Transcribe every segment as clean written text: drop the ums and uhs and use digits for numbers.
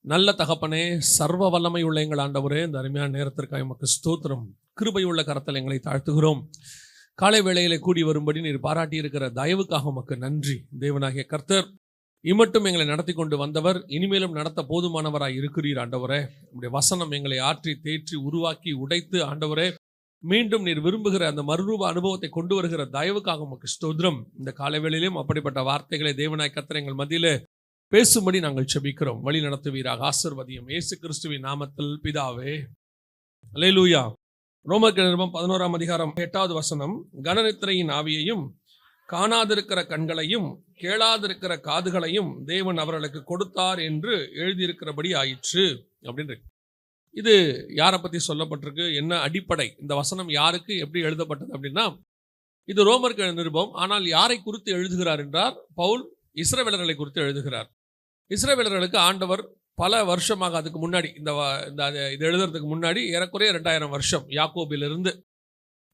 நல்ல தகப்பனே, சர்வ வல்லமை உள்ள எங்கள் ஆண்டவரே, இந்த அருமையான நேரத்திற்காக எமக்கு ஸ்தோத்திரம். கிருபையுள்ள கரத்தில் எங்களை தாழ்த்துகிறோம். காலை வேளையிலே கூடி வரும்படி நீர் பாராட்டி இருக்கிற தயவுக்காக உமக்கு நன்றி. தேவனாகிய கர்த்தர் இம்மட்டும் எங்களை நடத்தி கொண்டு வந்தவர், இனிமேலும் நடத்த போதுமானவராய் இருக்கிறீர் ஆண்டவரே. உடைய வசனம் எங்களை ஆற்றி தேற்றி உருவாக்கி உடைத்து ஆண்டவரே, மீண்டும் நீர் விரும்புகிற அந்த மறுரூப அனுபவத்தை கொண்டு வருகிற தயவுக்காக உமக்கு ஸ்தோத்திரம். இந்த காலை வேளையிலும் அப்படிப்பட்ட வார்த்தைகளை தேவனாய் கர்த்தர் எங்கள் மத்தியிலே பேசும்படி நாங்கள் செபிக்கிறோம். வழி நடத்துவீராக, ஆசீர்வதியும். இயேசு கிறிஸ்துவின் நாமத்தில் பிதாவே, அல்லேலூயா. ரோமர் நிருபம் 11ஆம் அதிகாரம் 8வது வசனம், கனநித்திரையின் ஆவியையும் காணாதிருக்கிற கண்களையும் கேளாதிருக்கிற காதுகளையும் தேவன் அவர்களுக்கு கொடுத்தார் என்று எழுதியிருக்கிறபடி ஆயிற்று அப்படின்னு. இது யாரை பற்றி சொல்லப்பட்டிருக்கு, என்ன அடிப்படை, இந்த வசனம் யாருக்கு எப்படி எழுதப்பட்டது அப்படின்னா, இது ரோமர் நிருபம். ஆனால் யாரை குறித்து எழுதுகிறார் என்றார், பவுல் இஸ்ரவேலர்களை குறித்து எழுதுகிறார். இஸ்ரவேலர்களுக்கு ஆண்டவர் பல வருஷமாக, அதுக்கு முன்னாடி இது எழுதுறதுக்கு முன்னாடி ஏறக்குறைய 2000 வருஷம், யாக்கோபிலிருந்து,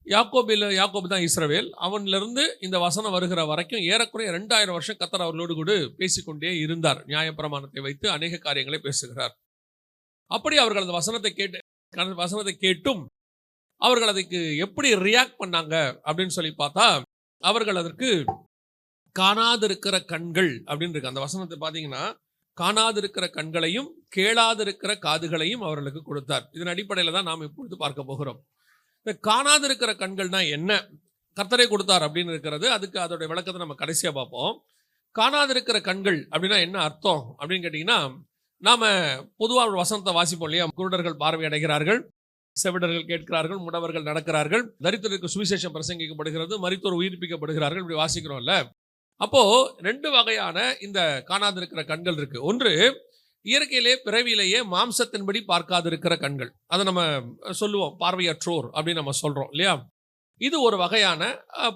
யாக்கோபு தான் இஸ்ரவேல், அவனிலிருந்து இந்த வசனம் வருகிற வரைக்கும் ஏறக்குறைய 2000 வருஷம் கர்த்தர் அவர்களோடு கூட பேசிக்கொண்டே இருந்தார். நியாயப்பிரமாணத்தை வைத்து அநேக காரியங்களை பேசுகிறார். அப்படி அவர்கள் அந்த வசனத்தை கேட்டும் அவர்கள் அதுக்கு எப்படி ரியாக்ட் பண்ணாங்க அப்படின்னு சொல்லி பார்த்தா, அவர்கள் அதற்கு காணாதிருக்கிற கண்கள் அப்படின்னு இருக்கு. அந்த வசனத்தை பார்த்தீங்கன்னா, காணாதிருக்கிற கண்களையும் கேளாதிருக்கிற காதுகளையும் அவர்களுக்கு கொடுத்தார். இதன் அடிப்படையில் தான் நாம் இப்பொழுது பார்க்க போகிறோம். இந்த காணாதிருக்கிற கண்கள்னா என்ன, கர்த்தரே கொடுத்தார் அப்படின்னு இருக்கிறது. அதுக்கு அதோடைய விளக்கத்தை நம்ம கடைசியாக பார்ப்போம். காணாதிருக்கிற கண்கள் அப்படின்னா என்ன அர்த்தம் அப்படின்னு கேட்டிங்கன்னா, நாம் பொதுவாக ஒரு வசனத்தை வாசிப்போம் இல்லையா, குருடர்கள் பார்வை அடைகிறார்கள், செவிடர்கள் கேட்கிறார்கள், முடவர்கள் நடக்கிறார்கள், தரித்திரருக்கு சுவிசேஷம் பிரசங்கிக்கப்படுகிறது, மரித்தோர் உயிர்ப்பிக்கப்படுகிறார்கள், இப்படி வாசிக்கிறோம்ல. அப்போ 2 வகையான இந்த காணாதிருக்கிற கண்கள் இருக்கு. ஒன்று இயற்கையிலே பிறவியிலேயே மாம்சத்தின்படி பார்க்காதிருக்கிற கண்கள், அதை நம்ம சொல்லுவோம் பார்வையற்றோர் அப்படின்னு நம்ம சொல்றோம் இல்லையா. இது ஒரு வகையான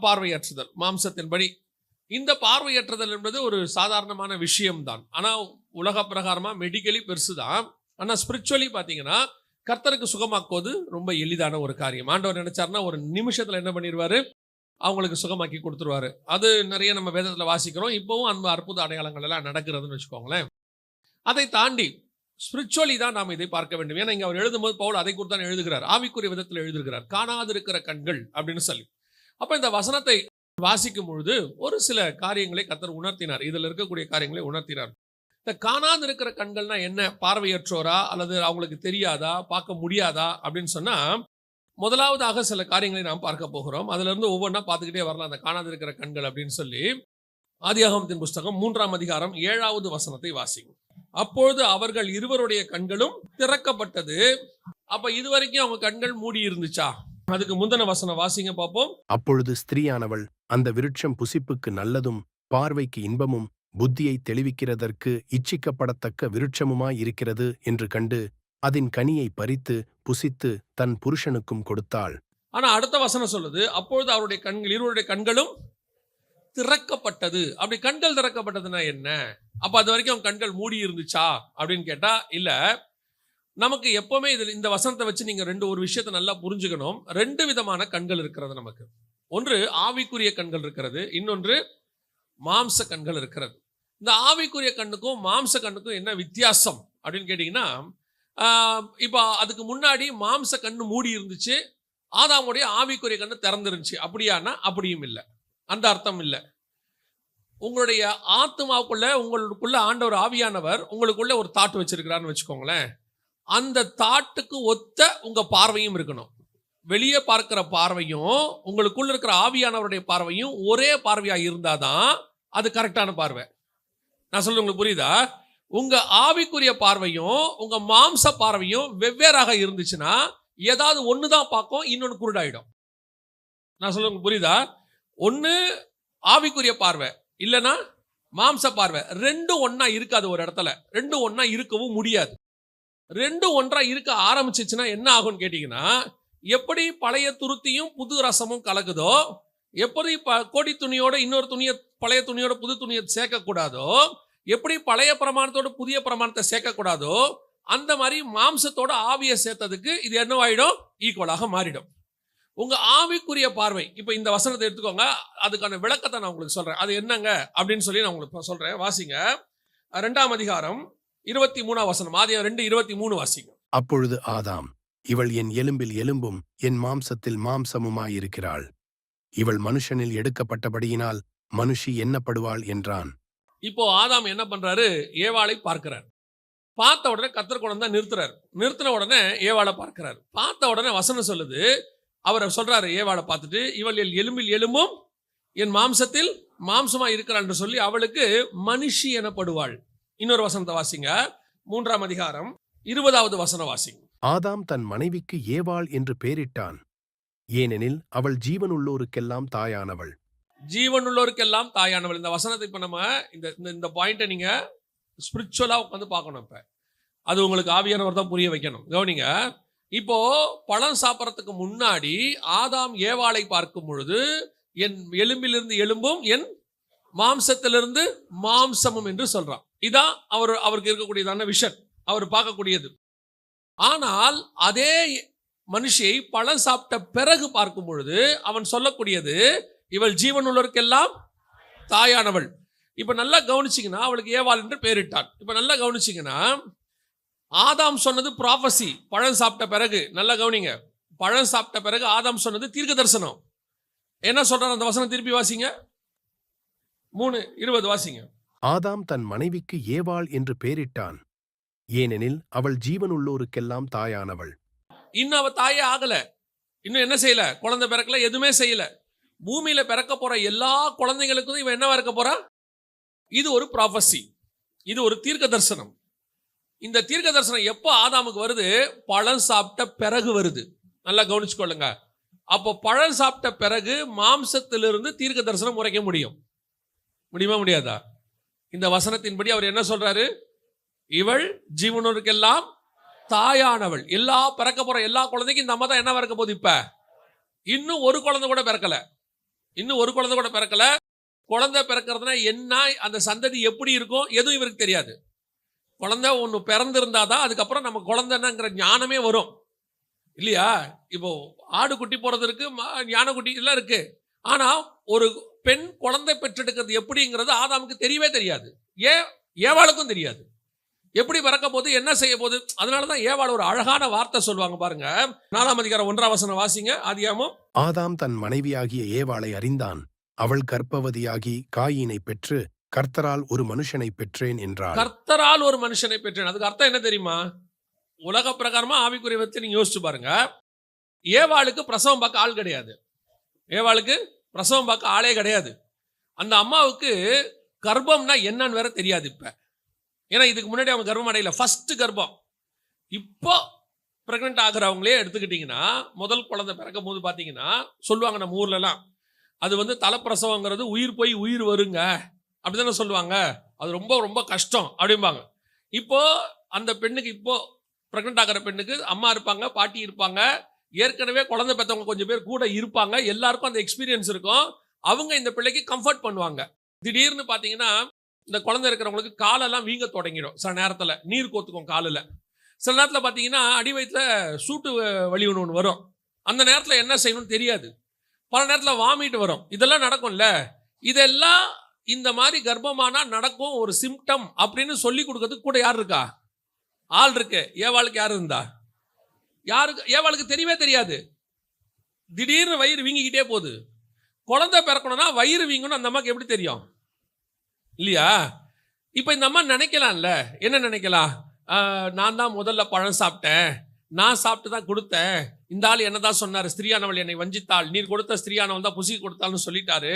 பார்வையற்றுதல் மாம்சத்தின்படி. இந்த பார்வையற்றுதல் என்பது ஒரு சாதாரணமான விஷயம்தான். ஆனால் உலக பிரகாரமா மெடிக்கலி பெருசு தான். ஆனால் ஸ்பிரிச்சுவலி பார்த்தீங்கன்னா கர்த்தருக்கு சுகமாக்குவது ரொம்ப எளிதான ஒரு காரியம். ஆண்டவர் நினைச்சாருன்னா ஒரு நிமிஷத்தில் என்ன பண்ணிடுவாரு, அவங்களுக்கு சுகமாக்கி கொடுத்துருவாரு. அது நிறைய நம்ம வேதத்தில் வாசிக்கிறோம். இப்போவும் அந்த அற்புத அடையாளங்கள் எல்லாம் நடக்கிறதுன்னு வச்சுக்கோங்களேன். அதை தாண்டி ஸ்பிரிச்சுவலி தான் நாம் இதை பார்க்க வேண்டும். ஏன்னா இங்கே அவர் எழுதும்போது பவுல் அதை குறித்து தான் எழுதுகிறார், ஆவிக்குரிய விதத்தில் எழுதுகிறார், காணாதிருக்கிற கண்கள் அப்படின்னு சொல்லி. அப்போ இந்த வசனத்தை வாசிக்கும் பொழுது ஒரு சில காரியங்களை கர்த்தர் உணர்த்தினார், இதில் இருக்கக்கூடிய காரியங்களை உணர்த்தினார். இந்த காணாதிருக்கிற கண்கள்னா என்ன, பார்வையற்றோரா அல்லது அவங்களுக்கு தெரியாதா, பார்க்க முடியாதா அப்படின்னு சொன்னா, முதலாவதாக சில காரியங்களை நாம் பார்க்க போகிறோம். அதுல இருந்து ஒவ்வொன்றா பார்த்துக்கிட்டே வரலாம். அந்த காணாதிருக்கிற கண்கள் அப்படின்னு சொல்லி ஆதியாகமத்தின் புஸ்தகம் 3ஆம் அதிகாரம் 7வது வசனத்தை வாசிக்கும். அப்பொழுது அவர்கள் இருவருடைய கண்களும் திறக்கப்பட்டது. அப்ப இதுவரைக்கும் அவங்க கண்கள் மூடி இருந்துச்சா? அதுக்கு முந்தின வசனம் வாசிங்க பார்ப்போம். அப்பொழுது ஸ்திரீயானவள் அந்த விருட்சம் புசிப்புக்கு நல்லதும் பார்வைக்கு இன்பமும் புத்தியை தெளிவிக்கிறதற்கு இச்சிக்கப்படத்தக்க விருட்சமுமாய் இருக்கிறது என்று கண்டு அதன் கனியை பறித்து புசித்து தன் புருஷனுக்கும் கொடுத்தாள். ஆனா அடுத்த வசனம் சொல்லுது, அப்பொழுது அவருடைய கண்கள், இருவருடைய கண்களும் திறக்கப்பட்டது. அப்படி கண்கள் திறக்கப்பட்டதுன்னா என்ன? அப்ப அது வரைக்கும் அவங்க கண்கள் மூடி இருந்துச்சா அப்படின்னு கேட்டா இல்ல. நமக்கு எப்பவுமே இந்த வசனத்தை வச்சு நீங்க ஒரு விஷயத்தை நல்லா புரிஞ்சுக்கணும். 2 விதமான கண்கள் இருக்கிறது நமக்கு. ஒன்று ஆவிக்குரிய கண்கள் இருக்கிறது, இன்னொன்று மாம்ச கண்கள் இருக்கிறது. இந்த ஆவிக்குரிய கண்ணுக்கும் மாம்ச கண்ணுக்கும் என்ன வித்தியாசம் அப்படின்னு கேட்டீங்கன்னா, இப்போ அதுக்கு முன்னாடி மாம்ச கண்ணு மூடி இருந்துச்சு, ஆதாமுடைய ஆவிக்குரிய கண்ணு திறந்துருந்துச்சு. அப்படியானா அப்படியும் இல்லை, அந்த அர்த்தம் இல்லை. உங்களுடைய ஆத்மாவுக்குள்ள, உங்களுக்குள்ள ஆண்டவர் ஆவியானவர் உங்களுக்குள்ள ஒரு தாட் வச்சிருக்கிறான்னு வச்சுக்கோங்களேன். அந்த தாட்டுக்கு ஒத்த உங்க பார்வையும் இருக்கணும். வெளியே பார்க்கிற பார்வையும் உங்களுக்குள்ள இருக்கிற ஆவியானவருடைய பார்வையும் ஒரே பார்வையா இருந்தாதான் அது கரெக்டான பார்வை. நான் சொல்றது உங்களுக்கு புரியுதா? உங்க ஆவிக்குரிய பார்வையும் உங்க மாம்ச பார்வையும் வெவ்வேறாக இருந்துச்சுன்னா ஏதாவது ஒண்ணுதான் பார்க்கும், இன்னொன்னு குருடாயிடும். நான் சொல்றது உங்களுக்கு புரியுதா? ஒண்ணு ஆவிக்குரிய பார்வை, இல்லைன்னா மாம்ச பார்வை. 2 ஒண்ணா இருக்காது ஒரு இடத்துல, 2 ஒண்ணா இருக்கவும் முடியாது. 2 ஒன்றா இருக்க ஆரம்பிச்சிச்சுன்னா என்ன ஆகும்னு கேட்டீங்கன்னா, எப்படி பழைய துருத்தியும் புது ரசமும் கலக்குதோ, எப்படி கோடி துணியோட இன்னொரு துணியை, பழைய துணியோட புது துணியை சேர்க்கக்கூடாதோ, எப்படி பழைய பிரமாணத்தோட புதிய பிரமாணத்தை சேர்க்கக்கூடாதோ, அந்த மாதிரி மாம்சத்தோட ஆவியை சேர்த்ததுக்கு இது என்னவாயிடும், ஈக்குவலாக மாறிடும். உங்க ஆவிக்குரிய பார்வை, இப்ப இந்த வசனத்தை எடுத்துக்கோங்க, அதுக்கான விளக்கத்தை நான் உங்களுக்கு சொல்றேன். அது என்னங்க அப்படின்னு சொல்லி நான் உங்களுக்கு சொல்றேன். வாசிங்க. 2ஆம் அதிகாரம் 23 வசனம். ஆதியாகமம் 2:23 வாசிங்க. அப்பொழுது ஆதாம், இவள் என் எலும்பில் எலும்பும் என் மாம்சத்தில் மாம்சமுமாயிருக்கிறாள். இவள் மனுஷனில் எடுக்கப்பட்டபடியினால் மனுஷி எண்ணப்படுவாள் என்றான். இப்போ ஆதாம் என்ன பண்றாரு? ஏவாளை பார்க்கிறார். பார்த்த உடனே கர்த்தர் கொண்டு தான் நிறுத்துறாரு. நிறுத்தின உடனே ஏவாளை பார்க்கிறார். பார்த்த உடனே வசனம் சொல்லுது, அவர் சொல்றாரு ஏவாளை பார்த்துட்டு, இவள் என் எலும்பில் எலும்பும் என் மாம்சத்தில் மாம்சமா இருக்கிறாள் என்று சொல்லி அவளுக்கு மனுஷி எனப்படுவாள். இன்னொரு வசனத்தை வாசிங்க. 3ஆம் அதிகாரம் 20வது வசனம் வாசிங்க. ஆதாம் தன் மனைவிக்கு ஏவாள் என்று பெயரிட்டான். ஏனெனில் அவள் ஜீவனுள்ளோருக்கெல்லாம் தாயானவள். ஜீவனுள்ளோருக்கெல்லாம் தாயானவள். இந்த வசனத்தை இப்ப நம்ம இந்த பாயிண்ட்டை நீங்க ஸ்பிரிச்சுவலா உட்காந்து பார்க்கணும். இப்ப அது உங்களுக்கு ஆவியானவர் தான் புரிய வைக்கணும். கவனிங்க. இப்போ பழம் சாப்பிட்றதுக்கு முன்னாடி ஆதாம் ஏவாளை பார்க்கும் பொழுது, என் எலும்பிலிருந்து எலும்பும் என் மாம்சத்திலிருந்து மாம்சமும் என்று சொல்றான். இதான் அவருக்கு இருக்கக்கூடியதான விஷன், அவர் பார்க்கக்கூடியது. ஆனால் அதே மனுஷியை பழம் சாப்பிட்ட பிறகு பார்க்கும் பொழுது அவன் சொல்லக்கூடியது, இவள் ஜீவனுள்ளோருக்கெல்லாம் தாயானவள். இப்ப நல்லா கவனிச்சிங்கன்னா அவளுக்கு ஏவாள் என்று பெயரிட்டான். இப்ப நல்லா கவனிச்சிங்கன்னா ஆதாம் சொன்னது ப்ராஃபசி, பழம் சாப்பிட்ட பிறகு. நல்லா கவனிங்க. பழம் சாப்பிட்ட பிறகு ஆதாம் சொன்னது தீர்க்க தரிசனம். என்ன சொல்றாரு அந்த வசனம்? திருப்பி வாசிங்க. 3:20 வாசிங்க. ஆதாம் தன் மனைவிக்கு ஏவாள் என்று பெயரிட்டான். ஏனெனில் அவள் ஜீவனுள்ளோருக்கெல்லாம் தாயானவள். இன்னும் அவ தாயே ஆகல. இன்னும் என்ன செய்யல? குழந்தை பிறக்கல, எதுவுமே செய்யல. பூமியில பிறக்க போற எல்லா குழந்தைகளுக்கும் இவன் என்னவா இருக்க போறா? இது ஒரு ப்ராஃபசி, இது ஒரு தீர்க்க தரிசனம். இந்த தீர்க்க தரிசனம் எப்போ ஆதாமுக்கு வருது? பழம் சாப்பிட்ட பிறகு வருது. நல்லா கவனிச்சுக்கொள்ளுங்க. அப்போ பழம் சாப்பிட்ட பிறகு மாம்சத்திலிருந்து தீர்க்க தரிசனம் உரைக்க முடியுமா முடியாதா? இந்த வசனத்தின்படி அவர் என்ன சொல்றாரு? இவள் ஜீவனோருக்கெல்லாம் தாயானவள். எல்லா பிறக்க போற எல்லா குழந்தைக்கும் இந்த அம்மா தான் என்ன பிறக்க போகுது? இப்ப இன்னும் ஒரு குழந்தை கூட பிறக்கல. குழந்தை பிறக்கிறதுனா என்ன, அந்த சந்ததி எப்படி இருக்கும், எதுவும் இவருக்கு தெரியாது. குழந்தை ஒன்று பிறந்திருந்தாதான் அதுக்கப்புறம் நம்ம குழந்தைங்கிற ஞானமே வரும் இல்லையா? இப்போ ஆடு குட்டி போறது இருக்கு, ஞான குட்டி எல்லாம் இருக்கு. ஆனா ஒரு பெண் குழந்தை பெற்றெடுக்கிறது எப்படிங்கிறது ஆதாமுக்கு தெரியவே தெரியாது. ஏவாளுக்கும் தெரியாது. எப்படி பிறக்க போது, என்ன செய்ய போது. அதனாலதான் ஏவாள் ஒரு அழகான வார்த்தை சொல்லுவாங்க பாருங்க. 4ஆம் அதிகாரம் 1ஆம் வசனம் வாசிங்க. ஆதியாகமம். ஆதாம் தன் மனைவியாகிய ஏவாளை அறிந்தான். அவள் கர்ப்பவதியாகி காயீனை பெற்று, கர்த்தரால் ஒரு மனுஷனை பெற்றேன் என்றாள். கர்த்தரால் ஒரு மனுஷனை பெற்றேன், அதுக்கு அர்த்தம் என்ன தெரியுமா? உலக பிரகாரமா ஆவிக்குரிய வச்சு நீங்க யோசிச்சு பாருங்க. ஏவாளுக்கு பிரசவம் பார்க்க ஆள் கிடையாது. ஏவாளுக்கு பிரசவம் பார்க்க ஆளே கிடையாது. அந்த அம்மாவுக்கு கர்ப்பம்னா என்னன்னு வேற தெரியாது. இப்ப ஏன்னா இதுக்கு முன்னாடி அவங்க கர்ப்பம் அடையல, ஃபர்ஸ்ட் கர்ப்பம். இப்போ பிரெக்னென்ட் ஆகுறவங்களே எடுத்துக்கிட்டீங்கன்னா, முதல் குழந்தை பிறக்கும் போது பார்த்தீங்கன்னா சொல்லுவாங்க நம்ம ஊர்லலாம், அது தலைப்பிரசவங்கிறது உயிர் போய் உயிர் வருங்க அப்படிதானே சொல்லுவாங்க. அது ரொம்ப ரொம்ப கஷ்டம் அப்படிம்பாங்க. இப்போ அந்த பெண்ணுக்கு, இப்போ பிரெக்னென்ட் ஆகிற பெண்ணுக்கு அம்மா இருப்பாங்க, பாட்டி இருப்பாங்க, ஏற்கனவே குழந்தை பெற்றவங்க கொஞ்சம் பேர் கூட இருப்பாங்க. எல்லாருக்கும் அந்த எக்ஸ்பீரியன்ஸ் இருக்கும். அவங்க இந்த பிள்ளைக்கு கம்ஃபர்ட் பண்ணுவாங்க. திடீர்னு பார்த்தீங்கன்னா இந்த குழந்தை இருக்கிறவங்களுக்கு காலெல்லாம் வீங்க தொடங்கிடும். சில நேரத்தில் நீர் கோத்துக்கும் காலில். சில நேரத்தில் பார்த்தீங்கன்னா அடி வயிற்றில் சூட்டு வலி ஒன்று வரும். அந்த நேரத்தில் என்ன செய்யணும்னு தெரியாது. பல நேரத்தில் வாமிட் வரும். இதெல்லாம் நடக்கும்ல. இதெல்லாம் இந்த மாதிரி கர்ப்பமானா நடக்கும் ஒரு சிம்டம் அப்படின்னு சொல்லி கொடுக்கறதுக்கு கூட யார் இருக்கா? ஆள் இருக்கு. ஏவாளுக்கு யார் இருந்தா? ஏவாளுக்கு தெரியவே தெரியாது. திடீர்னு வயிறு வீங்கிக்கிட்டே போகுது. குழந்தை பிறக்கணும்னா வயிறு வீங்கணும் அந்த அம்மாக்கு எப்படி தெரியும் இல்லையா? இப்போ இந்த அம்மா நினைக்கலாம்ல, என்ன நினைக்கலாம்? நான் தான் முதல்ல பழம் சாப்பிட்டேன், நான் சாப்பிட்டு தான் கொடுத்தேன், இந்த ஆள் என்னதான் சொன்னார், ஸ்திரீயானவள் என்னை வஞ்சித்தாள், நீர் கொடுத்த ஸ்திரீயானவள் தான் புசி கொடுத்தாள்னு சொல்லிட்டாரு.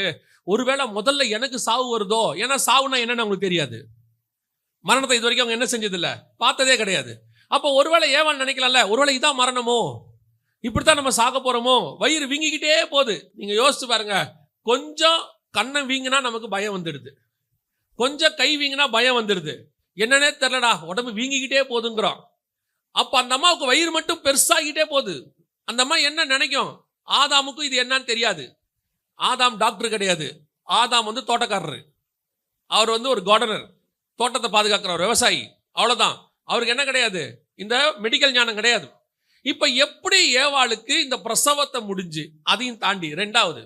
ஒருவேளை முதல்ல எனக்கு சாவு வருதோ? ஏன்னா சாவுனா என்னன்னு அவங்களுக்கு தெரியாது. மரணத்தை இது வரைக்கும் அவங்க என்ன செஞ்சதில்ல, பார்த்ததே கிடையாது. அப்போ ஒருவேளை ஏவாள் நினைக்கலாம்ல, ஒருவேளை இதான் மரணமோ, இப்படித்தான் நம்ம சாக போறோமோ. வயிறு வீங்கிக்கிட்டே போகுது. நீங்க யோசிச்சு பாருங்க. கொஞ்சம் கண்ணை வீங்கினா நமக்கு பயம் வந்துடுது, கொஞ்சம் கை வீங்கினா பயம் வந்துடுது. என்னன்னே தெரியலடா, உடம்பு வீங்கிக்கிட்டே போகுதுங்கிறோம். அப்போ அந்த அம்மாவுக்கு வயிறு மட்டும் பெருசாகிட்டே போகுது. அந்த அம்மா என்ன நினைக்கும்? ஆதாமுக்கும் இது என்னன்னு தெரியாது. ஆதாம் டாக்டர் கிடையாது. ஆதாம் தோட்டக்காரர். அவர் ஒரு கார்டனர், தோட்டத்தை பாதுகாக்கிற ஒரு விவசாயி, அவ்வளோதான். அவருக்கு என்ன கிடையாது? இந்த மெடிக்கல் ஞானம் கிடையாது. இப்போ எப்படி ஏவாளுக்கு இந்த பிரசவத்தை முடிஞ்சு அதையும் தாண்டி ரெண்டாவது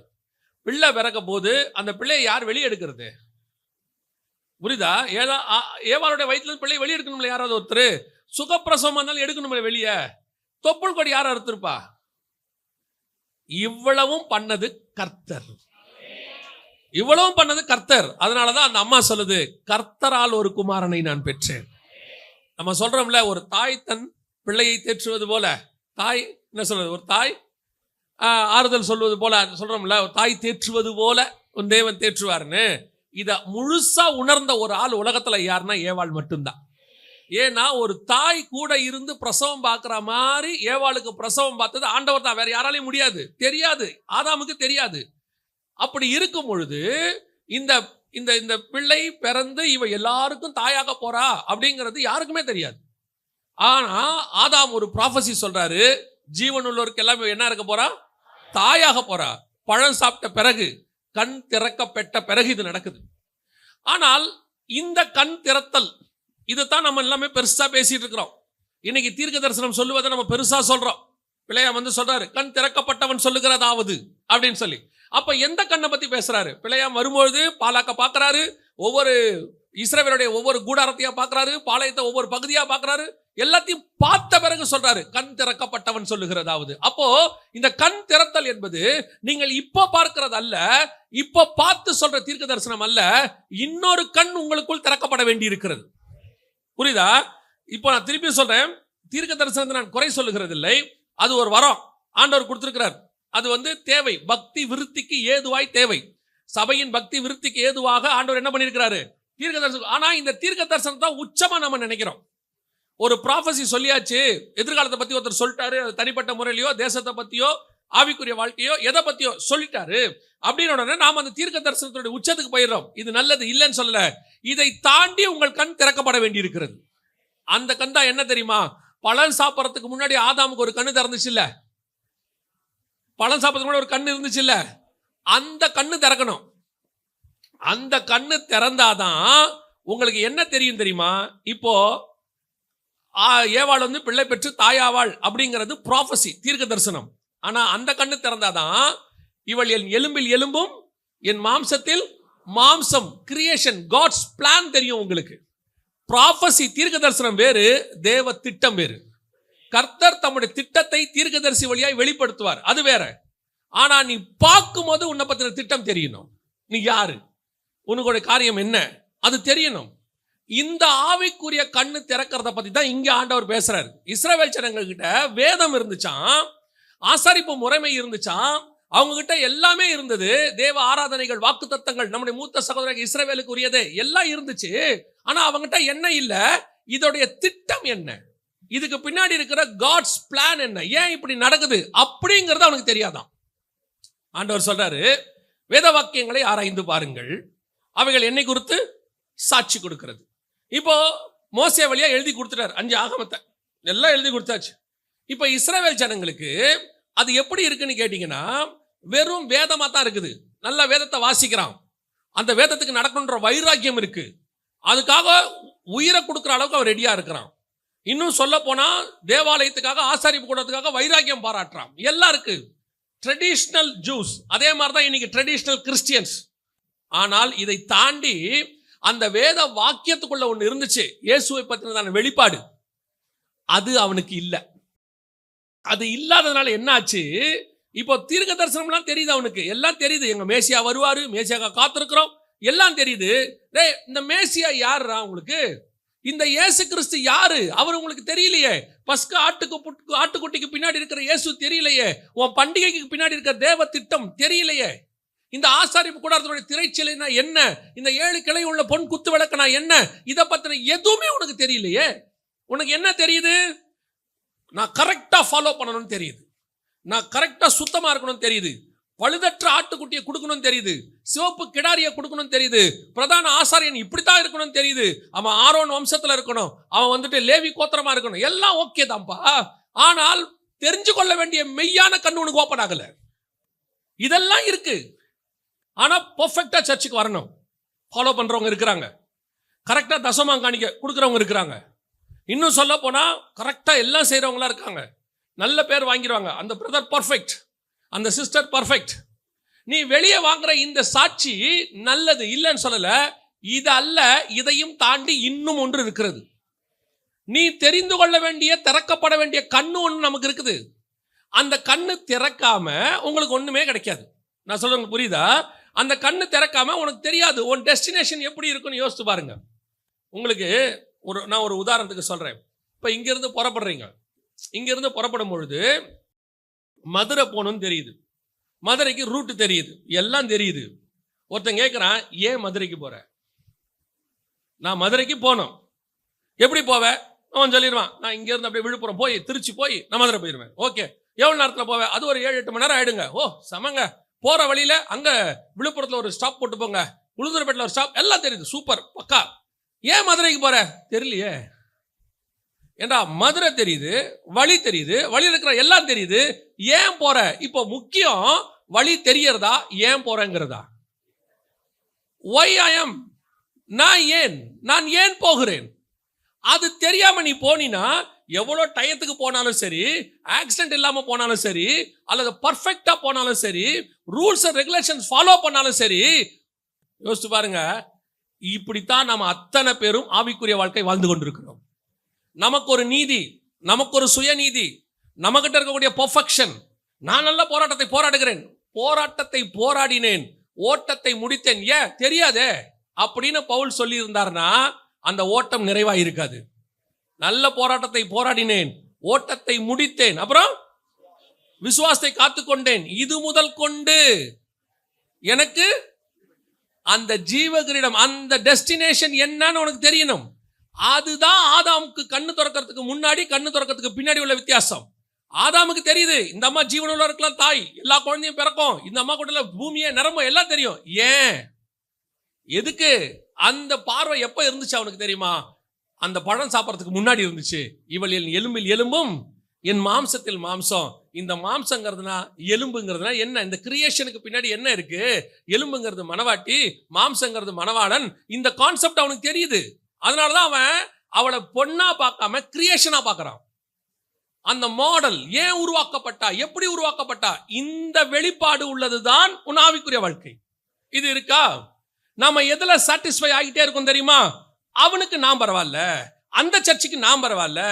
பிள்ளை பிறக்க போது அந்த பிள்ளையை யார் வெளியே எடுக்கிறது? புரியுதா? ஏவாளுடைய வயிற்றுல பிள்ளை வெளியே எடுக்கணும்ல, யாராவது ஒருத்தர் சுகப்பிரசவமா இருந்தாலும் எடுக்கணும்ல வெளியே. தொப்புள் கொடி யாரும் அறுத்திருப்பா? இவ்வளவும் பண்ணது கர்த்தர். இவ்வளவும் பண்ணது கர்த்தர். அதனாலதான் அந்த அம்மா சொல்லுது, கர்த்தரால் ஒரு குமாரனை நான் பெற்றேன். நம்ம சொல்றோம்ல, ஒரு தாய் தன் பிள்ளையை தேற்றுவது போல, தாய் என்ன சொல்றது, ஒரு தாய் ஆறுதல் சொல்வது போல சொல்றோம்ல, ஒரு தாய் தேற்றுவது போல உன் தேவன் தேற்றுவார்னு. இத முழுசா உணர்ந்த ஒரு ஆள் உலகத்துல யாருன்னா ஏவாள் மட்டும்தான். ஏன்னா ஒரு தாய் கூட இருந்து பிரசவம் பார்க்கிற மாதிரி ஏவாளுக்கு பிரசவம் பார்த்தது ஆண்டவர் தான், வேற யாராலையும் முடியாது, தெரியாது, ஆதாமுக்கு தெரியாது. அப்படி இருக்கும் பொழுது இந்த இந்த இந்த பிள்ளை பிறந்து இவ எல்லாருக்கும் தாயாக போறா அப்படிங்கிறது யாருக்குமே தெரியாது. ஆனா ஆதாம் ஒரு ப்ராஃபசி சொல்றாரு, ஜீவன் உள்ளவருக்கு எல்லாமே என்ன இருக்க போறா, தாயாக போறா. பழம் சாப்பிட்ட பிறகு, கண் திறக்கப்பட்ட பிறகு இது நடக்குது. ஆனால் இந்த கண் திறத்தல் இதுதான் நம்ம எல்லாமே பெருசா பேசிட்டு இருக்கிறோம். இன்னைக்கு தீர்க்க தரிசனம் சொல்லுவதை நம்ம பெருசா சொல்றோம். பிள்ளையாம் சொல்றாரு, கண் திறக்கப்பட்டவன் சொல்லுகிறதாவது அப்படின்னு சொல்லி. அப்ப எந்த கண்ணை பத்தி பேசுறாரு? பிள்ளையாம் வரும்பொழுது பாலாக்க பாக்குறாரு, ஒவ்வொரு இஸ்ரவேலுடைய ஒவ்வொரு கூடாரத்தையா பாக்குறாரு, பாளையத்தை ஒவ்வொரு பகுதியா பாக்குறாரு, எல்லாத்தையும் பார்த்த பிறகு சொல்றாரு, கண் திறக்கப்பட்டவன் சொல்லுகிறதாவது. அப்போ இந்த கண் திறத்தல் என்பது நீங்கள் இப்ப பார்க்கிறது அல்ல, இப்ப பார்த்து சொல்ற தீர்க்க தரிசனம் அல்ல, இன்னொரு கண் உங்களுக்குள் திறக்கப்பட வேண்டி இருக்கிறது. புரியுதா? இப்போ நான் திருப்பி சொல்றேன், தீர்க்க தரிசனத்தை நான் குறை சொல்லுகிறது இல்லை, அது ஒரு வரம் ஆண்டவர் கொடுத்திருக்கிறார். அது தேவை, பக்தி விருத்திக்கு ஏதுவாய் தேவை. சபையின் பக்தி விருத்திக்கு ஏதுவாக ஆண்டவர் என்ன பண்ணியிருக்கிறாரு, தீர்க்க தரிசனம். ஆனா இந்த தீர்க்க தரிசனம் தான் உச்சமா நம்ம நினைக்கிறோம். ஒரு ப்ராஃபசி சொல்லியாச்சு, எதிர்காலத்தை பத்தி ஒருத்தர் சொல்லிட்டாரு, அது தனிப்பட்ட முறையிலையோ தேசத்தை பத்தியோ ஆவிக்குரிய வாழ்க்கையோ எதை பத்தியோ சொல்லிட்டாரு அப்படின்னு உடனே நாம அந்த தீர்க்க தரிசனத்துடைய உச்சத்துக்கு போயிடுறோம். இது நல்லது இல்லைன்னு சொல்லல, இதை தாண்டி உங்கள் கண் திறக்கப்பட வேண்டி இருக்கிறது. அந்த கண் தான் என்ன தெரியுமா? பழம் சாப்பிட்றதுக்கு முன்னாடி ஆதாமுக்கு ஒரு கண்ணு திறந்துச்சு இல்ல, பழம் சாப்பிட்றதுக்கு முன்னாடி ஒரு கண்ணு இருந்துச்சு இல்ல, அந்த கண்ணு திறக்கணும். அந்த கண்ணு திறந்தாதான் உங்களுக்கு என்ன தெரியும் தெரியுமா? இப்போ ஏவாள் பிள்ளை பெற்று தாயாவாள் அப்படிங்கிறது ப்ராஃபசி, தீர்க்க தரிசனம். ஆனா அந்த கண்ணு திறந்தாதான் இவள் என் எலும்பில் எலும்பும் என் மாம்சத்தில் மாம்சம், கிரியேஷன், காட்ஸ் பிளான் தெரியும் உங்களுக்கு. ப்ராஃபசி தீர்க்க தரிசனம் வேறு, தேவ திட்டம் வேறு. கர்த்தர் தம்முடைய திட்டத்தை தீர்க்கதரிசி வழியாய் வெளிப்படுத்துவார், அது வேற. ஆனா நீ பார்க்கும் போது உன்னை பத்தின திட்டம் தெரியணும். நீ யாரு, உனக்குடைய காரியம் என்ன, அது தெரியணும். இந்த ஆவிக்குரிய கண்ணு திறக்கிறத பத்தி தான் இங்க ஆண்டவர் பேசுறாரு. இஸ்ரவேல் ஜனங்கள் கிட்ட வேதம் இருந்துச்சாம், ஆசாரிப்பு முறைமை இருந்துச்சாம், அவங்க கிட்ட எல்லாமே இருந்தது. தேவ ஆராதனைகள், வாக்கு தத்தங்கள், நம்முடைய மூத்த சகோதரர்கள் இஸ்ரவேலுக்கு உரியதே எல்லாம் இருந்துச்சு. ஆனா அவங்ககிட்ட என்ன இல்ல, இதோடைய திட்டம் என்ன, இதுக்கு பின்னாடி இருக்கிற காட்ஸ் பிளான் என்ன, ஏன் இப்படி நடக்குது அப்படிங்கிறது அவனுக்கு தெரியாதான். ஆண்டவர் சொல்றாரு, வேத வாக்கியங்களை ஆராய்ந்து பாருங்கள், அவைகள் என்னை குறித்து சாட்சி கொடுக்கிறது. இப்போ மோசே வழியா எழுதி கொடுத்துட்டார், 5 ஆகமத்தை எல்லாம் எழுதி கொடுத்தாச்சு. இப்போ இஸ்ரவேல் ஜனங்களுக்கு அது எப்படி இருக்குன்னு கேட்டீங்கன்னா, வெறும் வேதமா தான் இருக்குது. நல்ல வேதத்தை வாசிக்கிறான், அந்த வேதத்துக்கு நடக்கணுன்ற வைராக்கியம் இருக்கு, அதுக்காக உயிரை கொடுக்குற அளவுக்கு அவன் ரெடியா இருக்கிறான். இன்னும் சொல்ல போனா தேவாலயத்துக்காக, ஆசாரிப்பு கூடத்துக்காக வைராக்கியம் பாராட்டுறான், எல்லாம் இருக்கு. ட்ரெடிஷ்னல் ஜூஸ், அதே மாதிரிதான் இன்னைக்கு ட்ரெடிஷ்னல் கிறிஸ்டியன்ஸ். ஆனால் இதை தாண்டி அந்த வேத வாக்கியத்துக்குள்ள ஒன்று இருந்துச்சு, இயேசுவை பற்றின வெளிப்பாடு, அது அவனுக்கு இல்லை. அது இல்லாததுனால என்ன ஆச்சு, இப்போ தீர்க்க தரிசனம்லாம் தெரியுது அவனுக்கு, எல்லாம் தெரியுது. எங்க மேசியா வருவாரு, மேசியாக காத்திருக்கிறோம், எல்லாம் தெரியுது. இந்த மேசியா யாருடா உங்களுக்கு, இந்த இயேசு கிறிஸ்து யாரு அவர் உங்களுக்கு தெரியலையே. பஸ்கா ஆட்டுக்குட்டிக்கு பின்னாடி இருக்கிற இயேசு தெரியலையே. உன் பண்டிகைக்கு பின்னாடி இருக்கிற தேவ திட்டம் தெரியலையே. இந்த ஆசாரிப்பு கூடாரத்துடைய திரைச்சிலைனா என்ன, இந்த 7 கிளை உள்ள பொன் குத்து விளக்கனா என்ன, இதை பத்தின எதுவுமே உனக்கு தெரியலையே. உனக்கு என்ன தெரியுது, நான் கரெக்டா ஃபாலோ பண்ணணும்னு தெரியுது, நான் கரெக்டா சுத்தமா இருக்கணும்னு தெரியுது, பழுதற்ற ஆட்டுக்குட்டியை கொடுக்கணும்னு தெரியுது, சிவப்பு கிடாரியை கொடுக்கணும்னு தெரியுது, பிரதான ஆசாரியன் இப்படித்தான் இருக்கணும்னு தெரியுது, அவன் ஆரோன் வம்சத்துல இருக்கணும், அவன் லேவி கோத்திரமா இருக்கணும், எல்லாம் ஓகே தான்ப்பா. ஆனால் தெரிஞ்சு கொள்ள வேண்டிய மெய்யான கண்ணு உனக்கு ஓப்பன் ஆகல. இதெல்லாம் இருக்கு, ஆனா பெர்ஃபெக்ட்டா சர்ச்சுக்கு வரணும், ஃபாலோ பண்றவங்க இருக்கிறாங்க, கரெக்டா தசமாம் காணிக்க கொடுக்குறவங்க இருக்கிறாங்க, இன்னும் சொல்ல போனா கரெக்டா எல்லாம் செய்யறவங்களா இருக்காங்க, நல்ல பேர் வாங்கிடுவாங்க. அந்த பிரதர் பர்ஃபெக்ட், அந்த சிஸ்டர் பர்ஃபெக்ட். நீ வெளியே வாங்குற இந்த சாட்சி நல்லது இல்லைன்னு சொல்லல, இது அல்ல, இதையும் தாண்டி இன்னும் ஒன்று இருக்கிறது. நீ தெரிந்து கொள்ள வேண்டிய, திறக்கப்பட வேண்டிய கண்ணு ஒன்று நமக்கு இருக்குது. அந்த கண்ணு திறக்காம உங்களுக்கு ஒண்ணுமே கிடைக்காது. நான் சொல்றது புரியுதா? அந்த கண்ணு திறக்காம உனக்கு தெரியாது உன் டெஸ்டினேஷன் எப்படி இருக்குன்னு யோசிச்சு பாருங்க. உங்களுக்கு நான் ஒரு உதாரணத்துக்கு சொல்றேன். இப்ப இங்கிருந்து புறப்படுறீங்க. இங்கிருந்து புறப்படும் பொழுது மதுரை போகணும்னு தெரியுது, மதுரைக்கு ரூட் தெரியுது, எல்லாம் தெரியுது. ஒருத்தன் கேட்குறான், ஏன் மதுரைக்கு போற? நான் மதுரைக்கு போனோம். எப்படி போவேன்? அவன் சொல்லிடுவான், நான் இங்கேருந்து அப்படியே விழுப்புரம் போய் திருச்சி போய் நான் மதுரை போயிடுவேன். ஓகே, எவ்வளோ நேரத்தில் போவேன்? அது ஒரு 7-8 மணி நேரம் ஆயிடுங்க. ஓ சமங்க. போகிற வழியில் அங்கே விழுப்புரத்தில் ஒரு ஸ்டாப் போட்டு போங்க, உளுந்தூர்பேட்டில் ஒரு ஸ்டாப், எல்லாம் தெரியுது, சூப்பர் பக்கா. ஏன் மதுரைக்கு போற? தெரியலையே. ஏண்டா மதுரை தெரியுது, வழி தெரியுது, வழியில் இருக்கிற எல்லாம் தெரியுது, ஏன் போற? இப்போ முக்கியம் வழி தெரியறதா, ஏன் போறேங்கிறதா? Why I am, நான் ஏன் போகிறேன்? அது தெரியாம நீ போனினா எவ்வளோ டயத்துக்கு போனாலும் சரி, ஆக்சிடென்ட் இல்லாம போனாலும் சரி, அல்லது பர்ஃபெக்டா போனாலும் சரி, ரூல்ஸ் அண்ட் ரெகுலேஷன்ஸ் ஃபாலோ பண்ணாலும் சரி, யோசிச்சு பாருங்க. இப்படித்தான் நம்ம அத்தனை பேரும் ஆவிக்குரிய வாழ்க்கை வாழ்ந்து கொண்டிருக்கிறோம். நமக்கு ஒரு நீதி, நமக்கு ஒரு சுயநீதி, நமக்கிட்ட இருக்கக்கூடிய பெர்ஃபெக்ஷன். நான் நல்ல போராட்டத்தை போராடுகிறேன், போராட்டத்தை போராடினேன், ஓட்டத்தை முடித்தேன். ஏன் தெரியாதே அப்படின்னு பவுல் சொல்லி இருந்தார்னா அந்த ஓட்டம் நிறைவாக இருக்காது. நல்ல போராட்டத்தை போராடினேன், ஓட்டத்தை முடித்தேன், அப்புறம் விசுவாசத்தை காத்துக்கொண்டேன். இது முதல் கொண்டு எனக்கு அந்த ஜீவகிரீடம், அந்த டெஸ்டினேஷன் என்னன்னு உனக்கு தெரியணும். அதுதான் ஆதாமுக்கு கண்ணு திறக்கிறதுக்கு முன்னாடி, கண்ணு திறக்கிறதுக்கு பின்னாடி உள்ள வித்தியாசம். ஆதாமுக்கு தெரியுது, இந்த அம்மா ஜீவனுள்ள இருக்கலாம், தாய், எல்லா குழந்தையும் பிறக்கும், இந்த அம்மா கூட பூமியே நிரம்பும், எல்லாம் தெரியும். ஏன், எதுக்கு? அந்த பார்வை எப்ப இருந்துச்சு அவனுக்கு தெரியுமா? அந்த பழம் சாப்பிட்றதுக்கு முன்னாடி இருந்துச்சு. இவள் என் எலும்பில் எலும்பும் என் மாம்சத்தில் மாம்சம். இந்த மாம்சங்கிறதுனா எலும்புங்கிறதுனா என்ன? இந்த கிரியேஷனுக்கு பின்னாடி என்ன இருக்கு? எலும்புங்கிறது மனவாட்டி, மாம்சங்கிறது மனவாளன். இந்த கான்செப்ட் அவனுக்கு தெரியுது. அதனாலதான் அவன் அவளை பொண்ணா பார்க்காம கிரியேஷனா பார்க்கறான். அந்த மாடல் ஏன் உருவாக்கப்பட்டா, எப்படி உருவாக்கப்பட்டா, இந்த வெளிப்பாடு உள்ளதுதான் உன் ஆவிக்குரிய வாழ்க்கை. இது இருக்கா? நாம எதுல சாட்டிஸ்ஃபை ஆகிட்டே இருக்கும் தெரியுமா? அவனுக்கு நான் பரவாயில்ல, அந்த சர்ச்சுக்கு நான் பரவாயில்ல,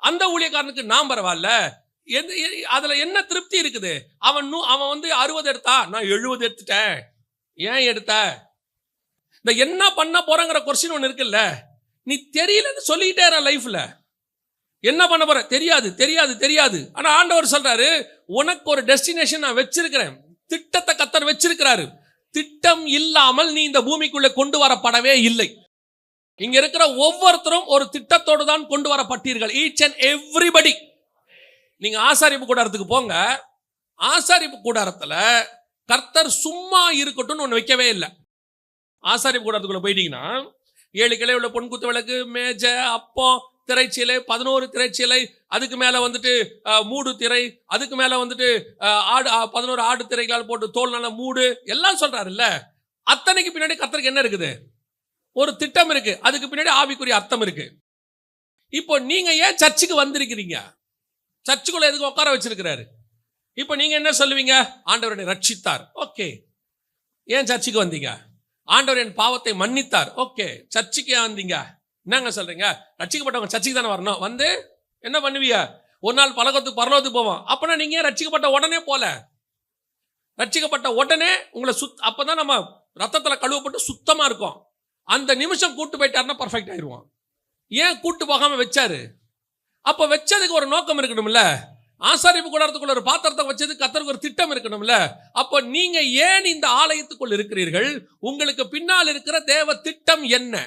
அந்த ஊழியக்காரனுக்கு நான் பரவாயில்ல, அதுல என்ன திருப்தி இருக்குது? அவன் 60 எடுத்தா, நான் 70 எடுத்துட்டேன். ஏன் எடுத்த? இந்த என்ன பண்ண போறங்கிற கொஸ்டின் ஒன்று இருக்குல்ல, நீ தெரியலன்னு சொல்லிட்டே லைஃப்ல. என்ன பண்ண போற? தெரியாது தெரியாது தெரியாது. ஆனா ஆண்டவர் சொல்றாரு, உனக்கு ஒரு டெஸ்டினேஷன் நான் வச்சிருக்கிறேன், திட்டத்தை கர்த்தர் வச்சிருக்கிறாரு. திட்டம் இல்லாமல் நீ இந்த பூமிக்குள்ள கொண்டு வரப்படவே இல்லை. இங்க இருக்கிற ஒவ்வொருத்தரும் ஒரு திட்டத்தோடு தான் கொண்டு வரப்பட்டீர்கள். Each and everybody. நீங்க ஆசாரிப்பு கூடாரத்துக்கு போங்க, ஆசாரிப்பு கூடாரத்துல கர்த்தர் சும்மா இருக்கட்டும்னு ஒன்று வைக்கவே இல்லை. ஆசாரிப்பு கூடாரத்துக்குள்ள போயிட்டீங்கன்னா 7 கிளை உள்ள பொன்குத்து விளக்கு, மேஜை, அப்பம், திரைச்சீலை, 11 திரைச்சீலை, அதுக்கு மேல மூடு திரை, அதுக்கு மேல 11 ஆடு திரைகளால் போட்டு தோல்னால மூடு, எல்லாம் சொல்றாரு இல்ல. அத்தனைக்கு பின்னாடி கர்த்தருக்கு என்ன இருக்குது? ஒரு திட்டம் இருக்கு. அதுக்கு பின்னாடி ஆவிக்குரிய அர்த்தம் இருக்கு. இப்போ நீங்க ஏன் சர்ச்சுக்கு வந்திருக்கிறீங்க? சர்ச்சுக்குள்ள எதுக்கு உட்கார வச்சிருக்கிறாரு? இப்போ நீங்க என்ன சொல்லுவீங்க? ஆண்டவரை ரட்சித்தார். ஓகே. ஏன் சர்ச்சுக்கு வந்தீங்க? ஆண்டவர் என் பாவத்தை மன்னித்தார். ஓகே. சர்ச்சுக்கு ஏன் வந்தீங்க? என்னங்க சொல்றீங்க? ரட்சிக்கப்பட்டவங்க சர்ச்சுக்கு தானே வரணும். வந்து என்ன பண்ணுவீங்க? ஒரு நாள் பரலோகத்துக்கு போவோம். அப்பனா நீங்க ஏன் ரட்சிக்கப்பட்ட உடனே போல? ரட்சிக்கப்பட்ட உடனே உங்களை அப்பதான் நம்ம ரத்தத்துல கழுவப்பட்டு சுத்தமா இருக்கும். அந்த நிமிஷம் கூட்டு போயிட்டாருன்னா பர்ஃபெக்ட் ஆயிடுவான். ஏன் கூட்டு போகாம வச்சாரு? அப்ப வச்சதுக்கு ஒரு நோக்கம் இருக்கணும்ல. ஆசாரிப்பு கூடாரத்துக்குள்ள ஒரு பாத்திரத்தை வச்சதுக்கு கர்த்தருக்கு ஒரு திட்டம் இருக்கணும்ல. அப்போ நீங்க ஏன் இந்த ஆலயத்துக்குள் இருக்கிறீர்கள்? உங்களுக்கு பின்னால் இருக்கிற தேவ திட்டம் என்ன?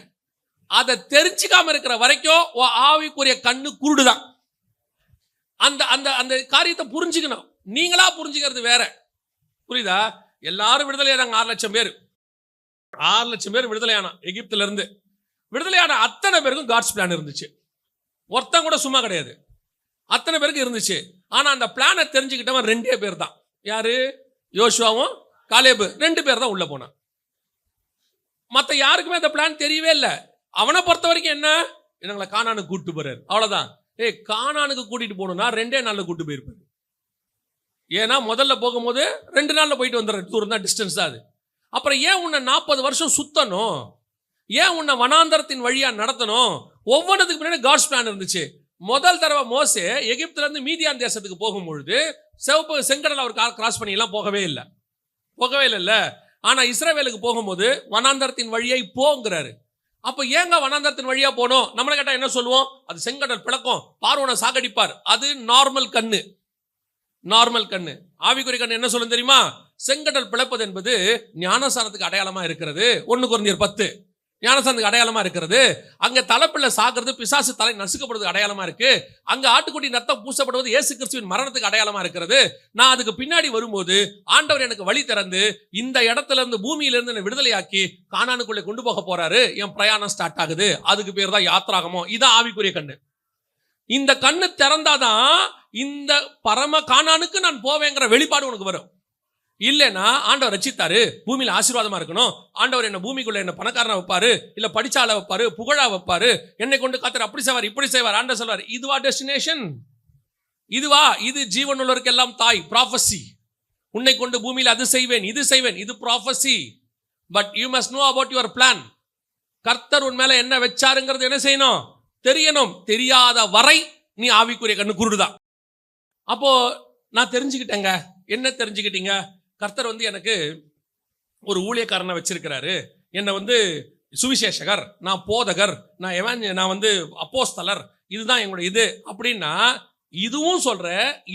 அதை தெரிஞ்சுக்காம இருக்கிற வரைக்கும் ஆவிக்குரிய கண்ணு குருடுதான். அந்த அந்த அந்த காரியத்தை புரிஞ்சுக்கணும். நீங்களா புரிஞ்சுக்கிறது வேற. புரியுதா? எல்லாரும் விடுதலையானாங்க. 6 லட்சம் பேர், 6 லட்சம் பேர் விடுதலையானா. எகிப்துல இருந்து விடுதலையான அத்தனை பேருக்கும் காட்ஸ் பிளான் இருந்துச்சு. ஒருத்தன் கூட சும்மா கிடையாது, அத்தனை பேருக்கு இருந்துச்சு. ஆனா அந்த பிளானை தெரிஞ்சுக்கிட்டவன் 2 பேர் தான். யாரு? யோசுவாவும் காலேபு. 2 பேர் தான் உள்ள போனான். மற்ற யாருக்குமே அந்த பிளான் தெரியவே இல்லை. அவனை பொறுத்த வரைக்கும் என்ன, எங்களை கானானுக்கு கூட்டு போறாரு, அவ்வளவுதான். கானானுக்கு கூட்டிட்டு போகணும்னா 2 நாள்ல கூட்டு போயிருப்பாரு. ஏன்னா முதல்ல போகும்போது 2 நாள்ல போயிட்டு வந்துடுற தூரம் தான், டிஸ்டன்ஸ் தான் அது. அப்புறம் ஏன் உன்னை 40 வருஷம் சுத்தணும்? ஏன் உன்னை வனாந்தரத்தின் வழியா நடத்தணும்? ஒவ்வொன்றதுக்கு பின்னாடி காட்ஸ் பிளான் இருந்துச்சு. முதல் தடவை மோசே எகிப்துல இருந்து மீதியான் தேசத்துக்கு போகும்பொழுது செங்கடல் அவர் கிராஸ் பண்ணி எல்லாம் போகவே இல்லைல்ல. ஆனா இஸ்ரவேலுக்கு போகும்போது வனாந்தரத்தின் வழியை போங்கிறாரு. அப்ப ஏங்க வனாந்தரத்தின் வழியா போனோம்? நம்மளை கேட்டா என்ன சொல்லுவோம்? அது செங்கடல் பிளக்கும், பார்வோனை சாகடிப்பார். அது நார்மல் கண்ணு. ஆவிக்குரிய கண்ணு என்ன சொல்லும் தெரியுமா? செங்கடல் பிளப்பது என்பது ஞானஸ்நானத்துக்கு அடையாளமா இருக்கிறது. 1 கொரிந்தியர் 10 ஞானஸ்நானத்துக்கு அடையாளமா இருக்கிறது. அங்க தலைப்பிள்ளை சாகிறது, பிசாசு தலை நசுக்கப்படுவதுக்கு அடையாளமா இருக்கு. அங்க ஆட்டுக்குட்டி ரத்தம் பூசப்படுவது இயேசு கிறிஸ்துவின் மரணத்துக்கு அடையாளமா இருக்கிறது. நான் அதுக்கு பின்னாடி வரும்போது ஆண்டவர் எனக்கு வழி திறந்து இந்த இடத்துல இருந்து, பூமியிலிருந்து என்னை விடுதலையாக்கி கானானுக்குள்ளே கொண்டு போக போறாரு. என் பிரயாணம் ஸ்டார்ட் ஆகுது. அதுக்கு பேர் தான் யாத்ராகமம். இதான் ஆவிக்குரிய கண்ணு. இந்த கண்ணு திறந்தாதான் இந்த பரம கானானுக்கு நான் போவேங்கிற வெளிப்பாடு உனக்கு வரும். இல்லைன்னா ஆண்டவர் ரட்சித்தாரு, பூமியில ஆசீர்வாதமா இருக்கணும், ஆண்டவர் என்ன பூமிக்குள்ள என்ன பணக்காரனா வைப்பாரு, இல்ல படிச்சால வைப்பாரு, புகழா வைப்பாரு, என்னை கொண்டு கத்தர் அப்படி செய்வார் இப்படி செய்வார், ஆண்டவர் சொல்வார். இதுவா டெஸ்டினேஷன்? இது ஜீவனுள்ளவருக்கு எல்லாம் தாய் ப்ராஃபஸி. உன்னை கொண்டு பூமியில அது செய்வேன் இது செய்வேன், இது prophecy. But you must know about your plan. கர்த்தர் உன் மேல என்ன வச்சாருங்கிறது என்ன செய்யணும்? தெரியணும். தெரியாத வரை நீ ஆவிக்குரிய கண்ணு குருடுதான். அப்போ நான் தெரிஞ்சுக்கிட்டேங்க. என்ன தெரிஞ்சுக்கிட்டீங்க? கர்த்தர் எனக்கு ஒரு ஊழியக்காரனை வச்சிருக்கிறாரு. என்னை சுவிசேஷகர், நான் போதகர், நான் அப்போஸ்தலர், இதுதான் எங்களுடைய இது அப்படின்னா, இதுவும் சொல்ற,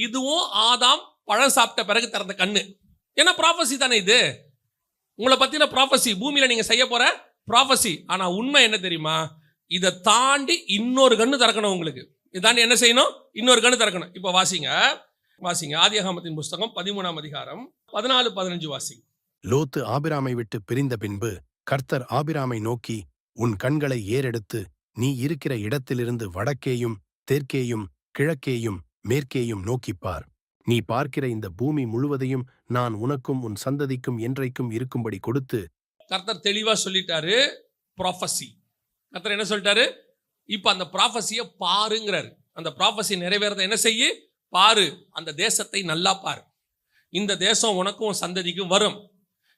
இதுவும் ஆதாம் பழம் சாப்பிட்ட பிறகு திறந்த கண்ணு. ஏன்னா ப்ராஃபஸி தானே இது. உங்களை பத்தின ப்ராஃபஸி, பூமியில நீங்க செய்ய போற ப்ராஃபஸி. ஆனா உண்மை என்ன தெரியுமா? இதை தாண்டி இன்னொரு கண்ணு திறக்கணும். உங்களுக்கு இதை தாண்டி என்ன செய்யணும்? இன்னொரு கண்ணு திறக்கணும். இப்போ வாசிங்க ஆதியாகமத்தின் புஸ்தகம் 13ஆம் அதிகாரம் 14-15 வாசிங்க. லோத்து ஆபிராமை விட்டு பிரிந்த பின்பு கர்த்தர் ஆபிராமை நோக்கி, உன் கண்களை ஏறெடுத்து நீ இருக்கிற இடத்திலிருந்து வடக்கேயும் தெற்கேயும் கிழக்கேயும் மேற்கேயும் நோக்கிப்பார். நீ பார்க்கிற இந்த பூமி முழுவதையும் நான் உனக்கும் உன் சந்ததிக்கும் என்றைக்கும் இருக்கும்படி கொடுத்து. கர்த்தர் தெளிவா சொல்லிட்டாரு ப்ராஃபஸி. கர்த்தர் என்ன சொல்லிட்டாரு? இப்ப அந்த ப்ராஃபஸியை பாருங்கிறாரு. அந்த ப்ராஃபஸி நிறைவேறத என்ன செய்ய பாரு. அந்த தேசத்தை நல்லா பாரு. இந்த தேசம் உனக்கும் சந்ததிக்கும் வரும்.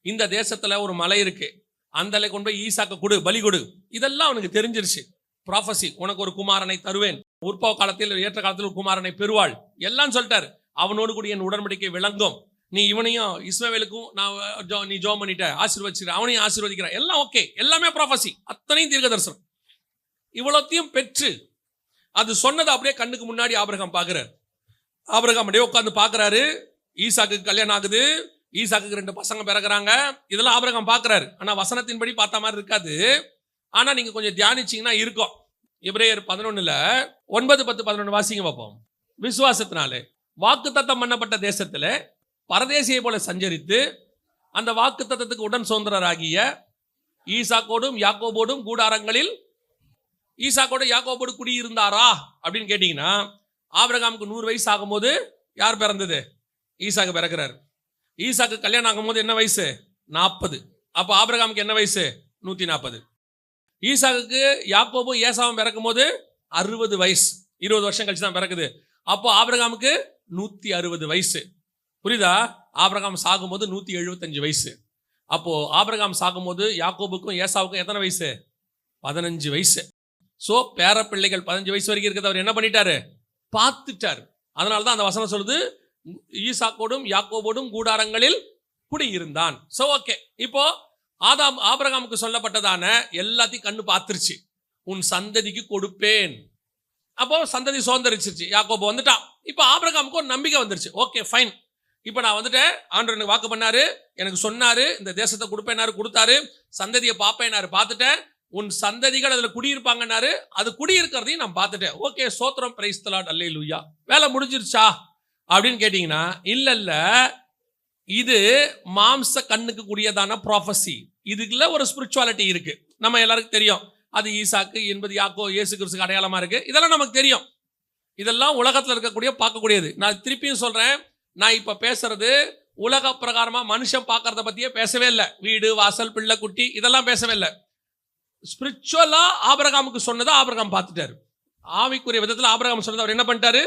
இந்த தேசத்துல ஒரு மலை இருக்கு, அந்த கொண்டு போய் ஈசாக்க கொடு, பலி கொடு. இதெல்லாம் அவனுக்கு தெரிஞ்சிருச்சு. ப்ராஃபஸி, உனக்கு ஒரு குமாரனை தருவேன், உற்பவ காலத்தில் ஏற்ற காலத்தில் ஒரு குமாரனை பெறுவாள், எல்லாம் சொல்லிட்டாரு. அவனோடு கூட என் உடன்படிக்கை விளங்கும். நீ இவனையும் இஸ்மவேலுக்கும் நீ ஜோம் பண்ணிட்ட, ஆசீர்வதிச்சிட, அவனையும் ஆசீர்வதிக்கிற, எல்லாம் ஓகே. எல்லாமே ப்ராஃபஸி, அத்தனையும் தீர்க்க தரிசனம். இவ்வளோத்தையும் பெற்று அது சொன்னதை அப்படியே கண்ணுக்கு முன்னாடி ஆபிரகாம் பார்க்கிறார். ஆபிரகாம் அப்படியே உட்காந்து பார்க்கிறாரு. ஈசாக்கு கல்யாணம் ஆகுது, ஈசாக்கு 2 பசங்க பிறகுறாங்க. இதெல்லாம் ஆபிரகாம் பார்க்கிறாரு. ஆனா வசனத்தின்படி பார்த்த மாதிரி இருக்காது. ஆனா நீங்க கொஞ்சம் தியானிச்சீங்கன்னா இருக்கும். எபிரேயர் 11 9, 10, 11 வாசிங்க பார்ப்போம். விசுவாசத்தினாலே வாக்குத்தத்தம் பண்ணப்பட்ட தேசத்துல பரதேசியை போல சஞ்சரித்து அந்த வாக்குத்தத்தத்துக்கு உடன் சுதந்திரராகிய ஈசாக்கோடும் யாக்கோபோடும் கூடாரங்களில், ஈசாக்கோடு யாக்கோபோடு குடியிருந்தாரா அப்படின்னு கேட்டீங்கன்னா, ஆபிரகாமுக்கு 100 வயசு ஆகும்போது யார் பிறந்தது? ஈசாக்கு பிறக்கிறார். ஈசாக்கு கல்யாணம் ஆகும்போது என்ன வயசு? 40. அப்போ ஆபிரகாமுக்கு என்ன வயசு? 140. ஈசாக்கு யாக்கோபும் ஏசாவும் பிறக்கும் போது 60 வயசு, 20 வருஷம் கழிச்சு தான் பிறக்குது. அப்போ ஆபிரகாமுக்கு 160 வயசு. புரியுதா? ஆபிரகாம் சாகும்போது 175 வயசு. அப்போ ஆபிரகாம் சாகும்போது யாக்கோபுக்கும் ஏசாவுக்கும் எத்தனை வயசு? 15 வயசு. சோ பேர பிள்ளைகள் 15 வயசு வரைக்கும் இருக்கிறது அவர் என்ன பண்ணிட்டாரு? பார்த்துட்டாரு. அதனால்தான் அந்த வசனம் சொல்லுது, ஈசாக்கோடும் யாக்கோபோடும் கூடாரங்களில் குடியிருந்தான். So okay. இப்போ ஆபிரகாமுக்கு சொல்லப்பட்டதான எல்லாத்தையும் கண்ணு பார்த்துருச்சு. உன் சந்ததிக்கு கொடுப்பேன். அப்போ சந்ததி சுதந்திரிச்சிருச்சு. யாக்கோபு வந்துட்டான். இப்போ ஆபிரகாமுக்கு ஒரு நம்பிக்கை வந்துருச்சு. ஓகே ஃபைன், இப்போ நான் வந்துட்டேன், ஆண்டவர் எனக்கு வாக்கு பண்ணாரு, எனக்கு சொன்னாரு, இந்த தேசத்தை கொடுப்பேனாரு, கொடுத்தாரு, சந்ததியை பார்ப்பேனாரு, பார்த்துட்டேன், உன் சந்ததிகள் அதுல குடியிருப்பாங்கன்னாரு, அது குடியிருக்கிறதையும் நான் பார்த்துட்டேன். ஓகே, சோத்திரம், பிரைஸ் தி லார்ட், அல்லேலூயா. வேலை முடிஞ்சிருச்சா அப்படின்னு கேட்டீங்கன்னா, இல்ல இது மாம்ச கண்ணுக்கு கூடியதான ப்ராஃபஸி. இதுக்குள்ள ஒரு ஸ்பிரிச்சுவாலிட்டி இருக்கு. நம்ம எல்லாருக்கும் தெரியும். அது ஈசாக்கு என்பது யாக்கோ இயேசு கிறிஸ்துக்கு அடையாளமா இருக்கு. இதெல்லாம் நமக்கு தெரியும். இதெல்லாம் உலகத்துல இருக்கக்கூடிய பார்க்கக்கூடியது. நான் திருப்பியும் சொல்றேன், நான் இப்ப பேசுறது உலக பிரகாரமா மனுஷன் பார்க்கறத பத்தியே பேசவே இல்லை. வீடு வாசல் பிள்ளை குட்டி இதெல்லாம் பேசவே இல்லை. ஸ்பிரிச்சுவலா ஆபிரகாமுக்கு சொன்னதை ஆபிரகாம் பார்த்துட்டாரு. ஆவிக்குரிய விதத்துல ஆபிரகாம் சொன்னதை அவர் என்ன பண்ணிட்டாரு?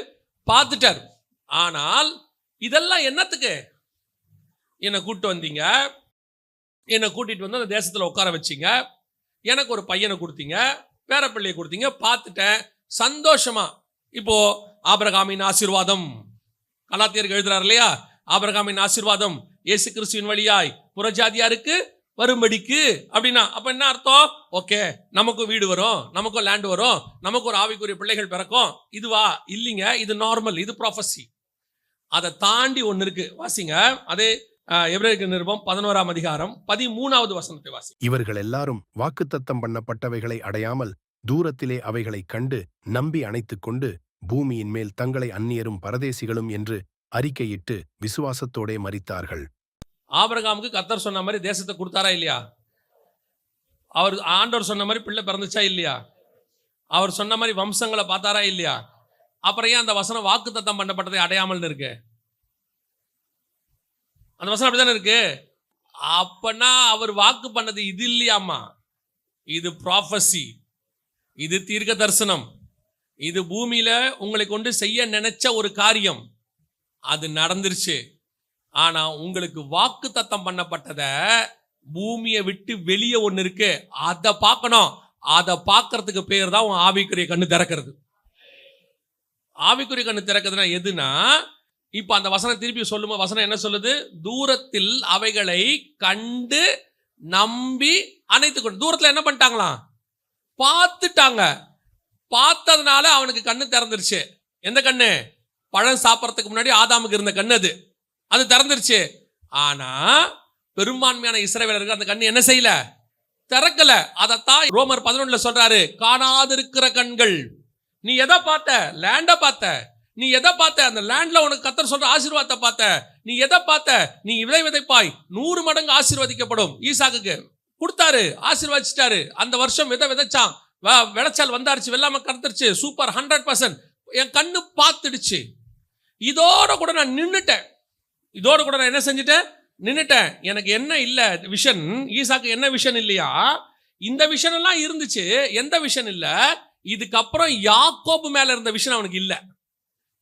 பார்த்துட்டாரு. ஆனால் இதெல்லாம் என்னத்துக்கு? என்னை கூப்பிட்டு வந்தீங்க, என்னை கூட்டிட்டு வந்து அந்த தேசத்துல உட்கார வச்சிங்க, எனக்கு ஒரு பையனை கொடுத்தீங்க, பேர பிள்ளையை கொடுத்தீங்க, பார்த்துட்டேன், சந்தோஷமா. இப்போ ஆபிரகாமின் ஆசீர்வாதம் கலாத்தியருக்கு எழுதுறாரு இல்லையா, ஆபிரகாமின் ஆசீர்வாதம் இயேசு கிறிஸ்துவின் வழியாய் புறஜாதியாருக்கு வரும்படிக்கு அப்படின்னா அப்ப என்ன அர்த்தம்? ஓகே, நமக்கும் வீடு வரும், நமக்கும் லேண்ட் வரும், நமக்கு ஒரு ஆவிக்குரிய பிள்ளைகள் பிறக்கும். இதுவா? இல்லைங்க, இது நார்மல், இது ப்ராஃபஸி. அதை தாண்டி ஒன்னு இருக்கு, வாசிங்க. அதே எபிரேயருக்கு நிருபம் 11ஆம் அதிகாரம் 13வது வசனத்தை வாசி. இவர்கள் எல்லாரும் வாக்குத்தத்தம் பண்ணப்பட்டவைகளை அடையாமல் தூரத்திலே அவைகளை கண்டு நம்பி அணைத்துக் கொண்டு பூமியின் மேல் தங்களை அந்நியரும் பரதேசிகளும் என்று அறிக்கையிட்டு விசுவாசத்தோடே மரித்தார்கள். ஆபிரகாமுக்கு கர்த்தர் சொன்ன மாதிரி தேசத்தை கொடுத்தாரா இல்லையா? அவர் ஆண்டவர் சொன்ன மாதிரி பிள்ளை பிறந்துச்சா இல்லையா? அவர் சொன்ன மாதிரி வம்சங்களை பார்த்தாரா இல்லையா? அப்புறம் ஏன் அந்த வசனம் வாக்குத்தத்தம் பண்ணப்பட்டதை அடையாமல் இருக்கு? அந்த வசனம் அப்படித்தானே இருக்கு. அப்பனா அவர் வாக்கு பண்ணது இது இல்லையாமா, இது ப்ராஃபஸி, இது தீர்க்க தரிசனம், இது பூமியில உங்களை கொண்டு செய்ய நினைச்ச ஒரு காரியம், அது நடந்துருச்சு. ஆனா உங்களுக்கு வாக்கு தத்தம் பண்ணப்பட்டத பூமியை விட்டு வெளியே ஒண்ணு இருக்கு, அதை பார்க்கணும். அதை பார்க்கறதுக்கு பேர் தான் உன் ஆவிக்குரிய கண்ணு திறக்கிறது. ஆவிக்குரிய கண்ணு திறக்கிறதுனா எதுனா, இப்ப அந்த வசனம் திருப்பி சொல்லும்போது வசனம் என்ன சொல்லுது? தூரத்தில் அவைகளை கண்டு நம்பி அணைத்துக் கொண்டு. தூரத்துல என்ன பண்ணிட்டாங்களாம்? பார்த்துட்டாங்க. பார்த்ததுனால அவனுக்கு கண்ணு திறந்துருச்சு. எந்த கண்ணு? பழம் சாப்பிட்றதுக்கு முன்னாடி ஆதாமுக்கு இருந்த கண்ணு, அது திறந்துருச்சு. ஆனா பெரும்பான்மையான இஸ்ரவேலருக்கு அந்த கண்ணு என்ன செய்யல? திறக்கல. அதைத்தான் ரோமர் 11 சொல்றாரு, காணாதிருக்கிற கண்கள். நீ எதை பார்த்த? லேண்ட பார்த்த. நீ எதை பார்த்த? அந்த லேண்ட்ல உனக்கு கர்த்தர் சொல்ற ஆசீர்வாதத்தை பார்த்த. நீ எதை பார்த்த? நீ விதை விதைப்பாய் 100 மடங்கு ஆசீர்வதிக்கப்படும். ஈசாக்குக்கு கொடுத்தாரு, ஆசீர்வதிச்சிட்டாரு. அந்த வருஷம் விதை விதைச்சான், விளைச்சல் வந்தாருச்சு, வெள்ளாம கருத்துருச்சு, சூப்பர் 100%. என் கண்ணு பார்த்துடுச்சு. இதோட கூட நான் நின்னுட்டேன். இதோட கூட நான் என்ன செஞ்சுட்டேன்? நின்னுட்டேன். எனக்கு என்ன இல்ல விஷன்? ஈசாக்கு என்ன விஷன் இல்லையா? இந்த விஷன் எல்லாம் இருந்துச்சு. எந்த விஷன் இல்ல? இதுக்கப்புறம் யாக்கோபு மேல இருந்த விஷன் அவனுக்கு இல்ல.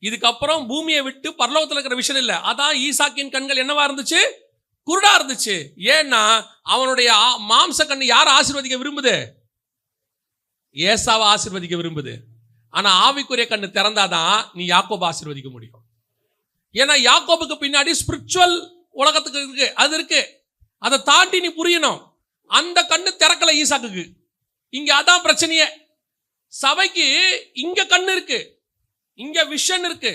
இதுக்கப்புறம் பூமியை விட்டு பரலோகத்துல இருக்கிற விஷயம் இல்ல. அதான் ஈசாக்கின் கண்கள் என்னவா இருந்துச்சு? குருடா இருந்துச்சு. ஏன்னா அவனுடைய மாம்ச கண்ணு யாரை ஆசீர்வதிக்க விரும்புது? ஏசாவை ஆசீர்வதிக்க விரும்புது. ஆனா ஆவிக்குரிய கண்ணு திறந்தாதான் நீ யாக்கோபு ஆசீர்வதிக்க முடியும். ஏன்னா யாக்கோபுக்கு பின்னாடி ஸ்பிரிச்சுவல் உலகத்துக்கு இருக்கு, அது இருக்கு. அதை தாண்டி நீ புரியணும். அந்த கண்ணு திறக்கல ஈசாக்குக்கு. இங்க அதான் பிரச்சனையே. சபைக்கு இங்க கண்ணு இருக்கு, இங்க விஷன் இருக்கு,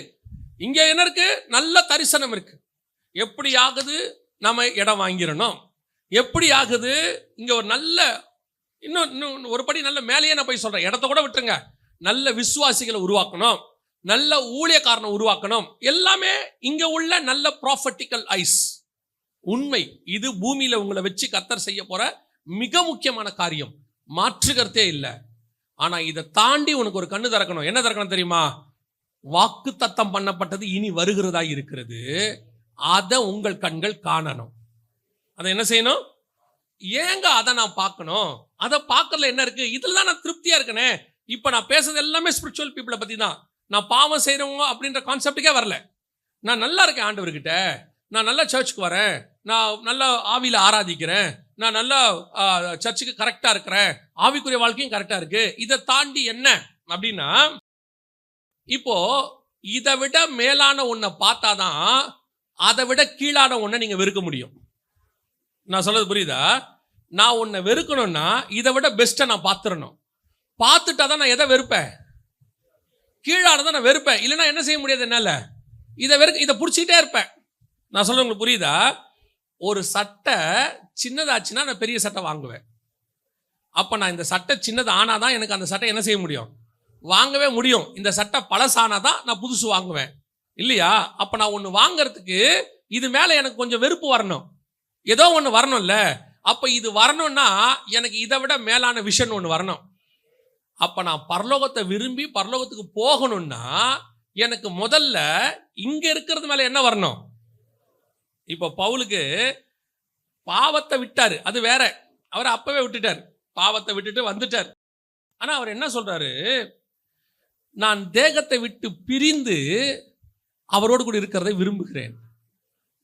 இங்க என்ன இருக்கு? நல்ல தரிசனம் இருக்கு. எப்படி ஆகுது? நம்ம இடம் வாங்கிடணும். எப்படி ஆகுது? இங்க ஒரு நல்ல இன்னும் ஒரு படி நல்ல மேலேயே நான் போய் சொல்றேன், இடத்த கூட விட்டுருங்க. நல்ல விசுவாசிகளை உருவாக்கணும், நல்ல ஊழியக்காரனை உருவாக்கணும். எல்லாமே இங்க உள்ள நல்ல ப்ராஃபட்டிக்கல் ஐஸ். உண்மை இது பூமியில உங்களை வச்சு கர்த்தர் செய்ய போற மிக முக்கியமான காரியம், மாற்றுகிறதே இல்லை. ஆனா இதை தாண்டி உனக்கு ஒரு கண்ணு திறக்கணும். என்ன திறக்கணும் தெரியுமா? வாக்கு தத்தம் பண்ணப்பட்டது இனி வருகிறதா இருக்கிறது. அதை உங்கள் கண்கள் காணணும். அதை என்ன செய்யணும்? ஏங்க அதை நான் பார்க்கணும்? அதை பார்க்கறதுல என்ன இருக்கு? இதுல தான் நான் திருப்தியா இருக்கனே. இப்ப நான் பேசுறது எல்லாமே ஸ்பிரிச்சுவல் பீப்புளை பத்தி தான். நான் பாவம் செய்யறவங்க அப்படின்ற கான்செப்டுக்கே வரல. நான் நல்லா இருக்கேன் ஆண்டவர்கிட்ட, நான் நல்லா சர்ச்சுக்கு வரேன், நான் நல்லா ஆவியில ஆராதிக்கிறேன், நான் நல்லா சர்ச்சுக்கு கரெக்டா இருக்கிறேன், ஆவிக்குரிய வாழ்க்கையும் கரெக்டா இருக்கு. இதை தாண்டி என்ன அப்படின்னா, இப்போ இதை விட மேலான ஒன்றை பார்த்தாதான் அதை விட கீழான ஒன்றை நீங்க வெறுக்க முடியும். நான் சொல்றது புரியுதா? நான் உன்னை வெறுக்கணும்னா இதை விட பெஸ்ட்டை நான் பார்த்துடணும். பார்த்துட்டாதான் நான் எதை வெறுப்பேன்? கீழானதான் நான் வெறுப்பேன். இல்லைன்னா என்ன செய்ய முடியாது என்னால? இதை பிடிச்சிக்கிட்டே இருப்பேன். நான் சொல்றது உங்களுக்கு புரியுதா? ஒரு சட்டை சின்னதாச்சுன்னா நான் பெரிய சட்டை வாங்குவேன். அப்ப நான் இந்த சட்டை சின்னது ஆனாதான் எனக்கு அந்த சட்டை என்ன செய்ய முடியும்? வாங்கவே முடியும். இந்த சட்டை பழசானாதான் நான் புதுசு வாங்குவேன், இல்லையா? அப்ப நான் ஒன்று வாங்கறதுக்கு இது மேல எனக்கு கொஞ்சம் வெறுப்பு வரணும், ஏதோ ஒன்று வரணும்ல. அப்ப இது வரணும்னா எனக்கு இதை விட மேலான விஷன் ஒன்று வரணும். அப்ப நான் பரலோகத்தை விரும்பி பரலோகத்துக்கு போகணும்னா எனக்கு முதல்ல இங்க இருக்கிறது மேல என்ன வரணும்? இப்ப பவுலுக்கு பாவத்தை விட்டாரு, அது வேற. அவர் அப்பவே விட்டுட்டார், பாவத்தை விட்டுட்டு வந்துட்டார். ஆனா அவர் என்ன சொல்றாரு? நான் தேகத்தை விட்டு பிரிந்து அவரோடு கூட இருக்கிறதை விரும்புகிறேன்.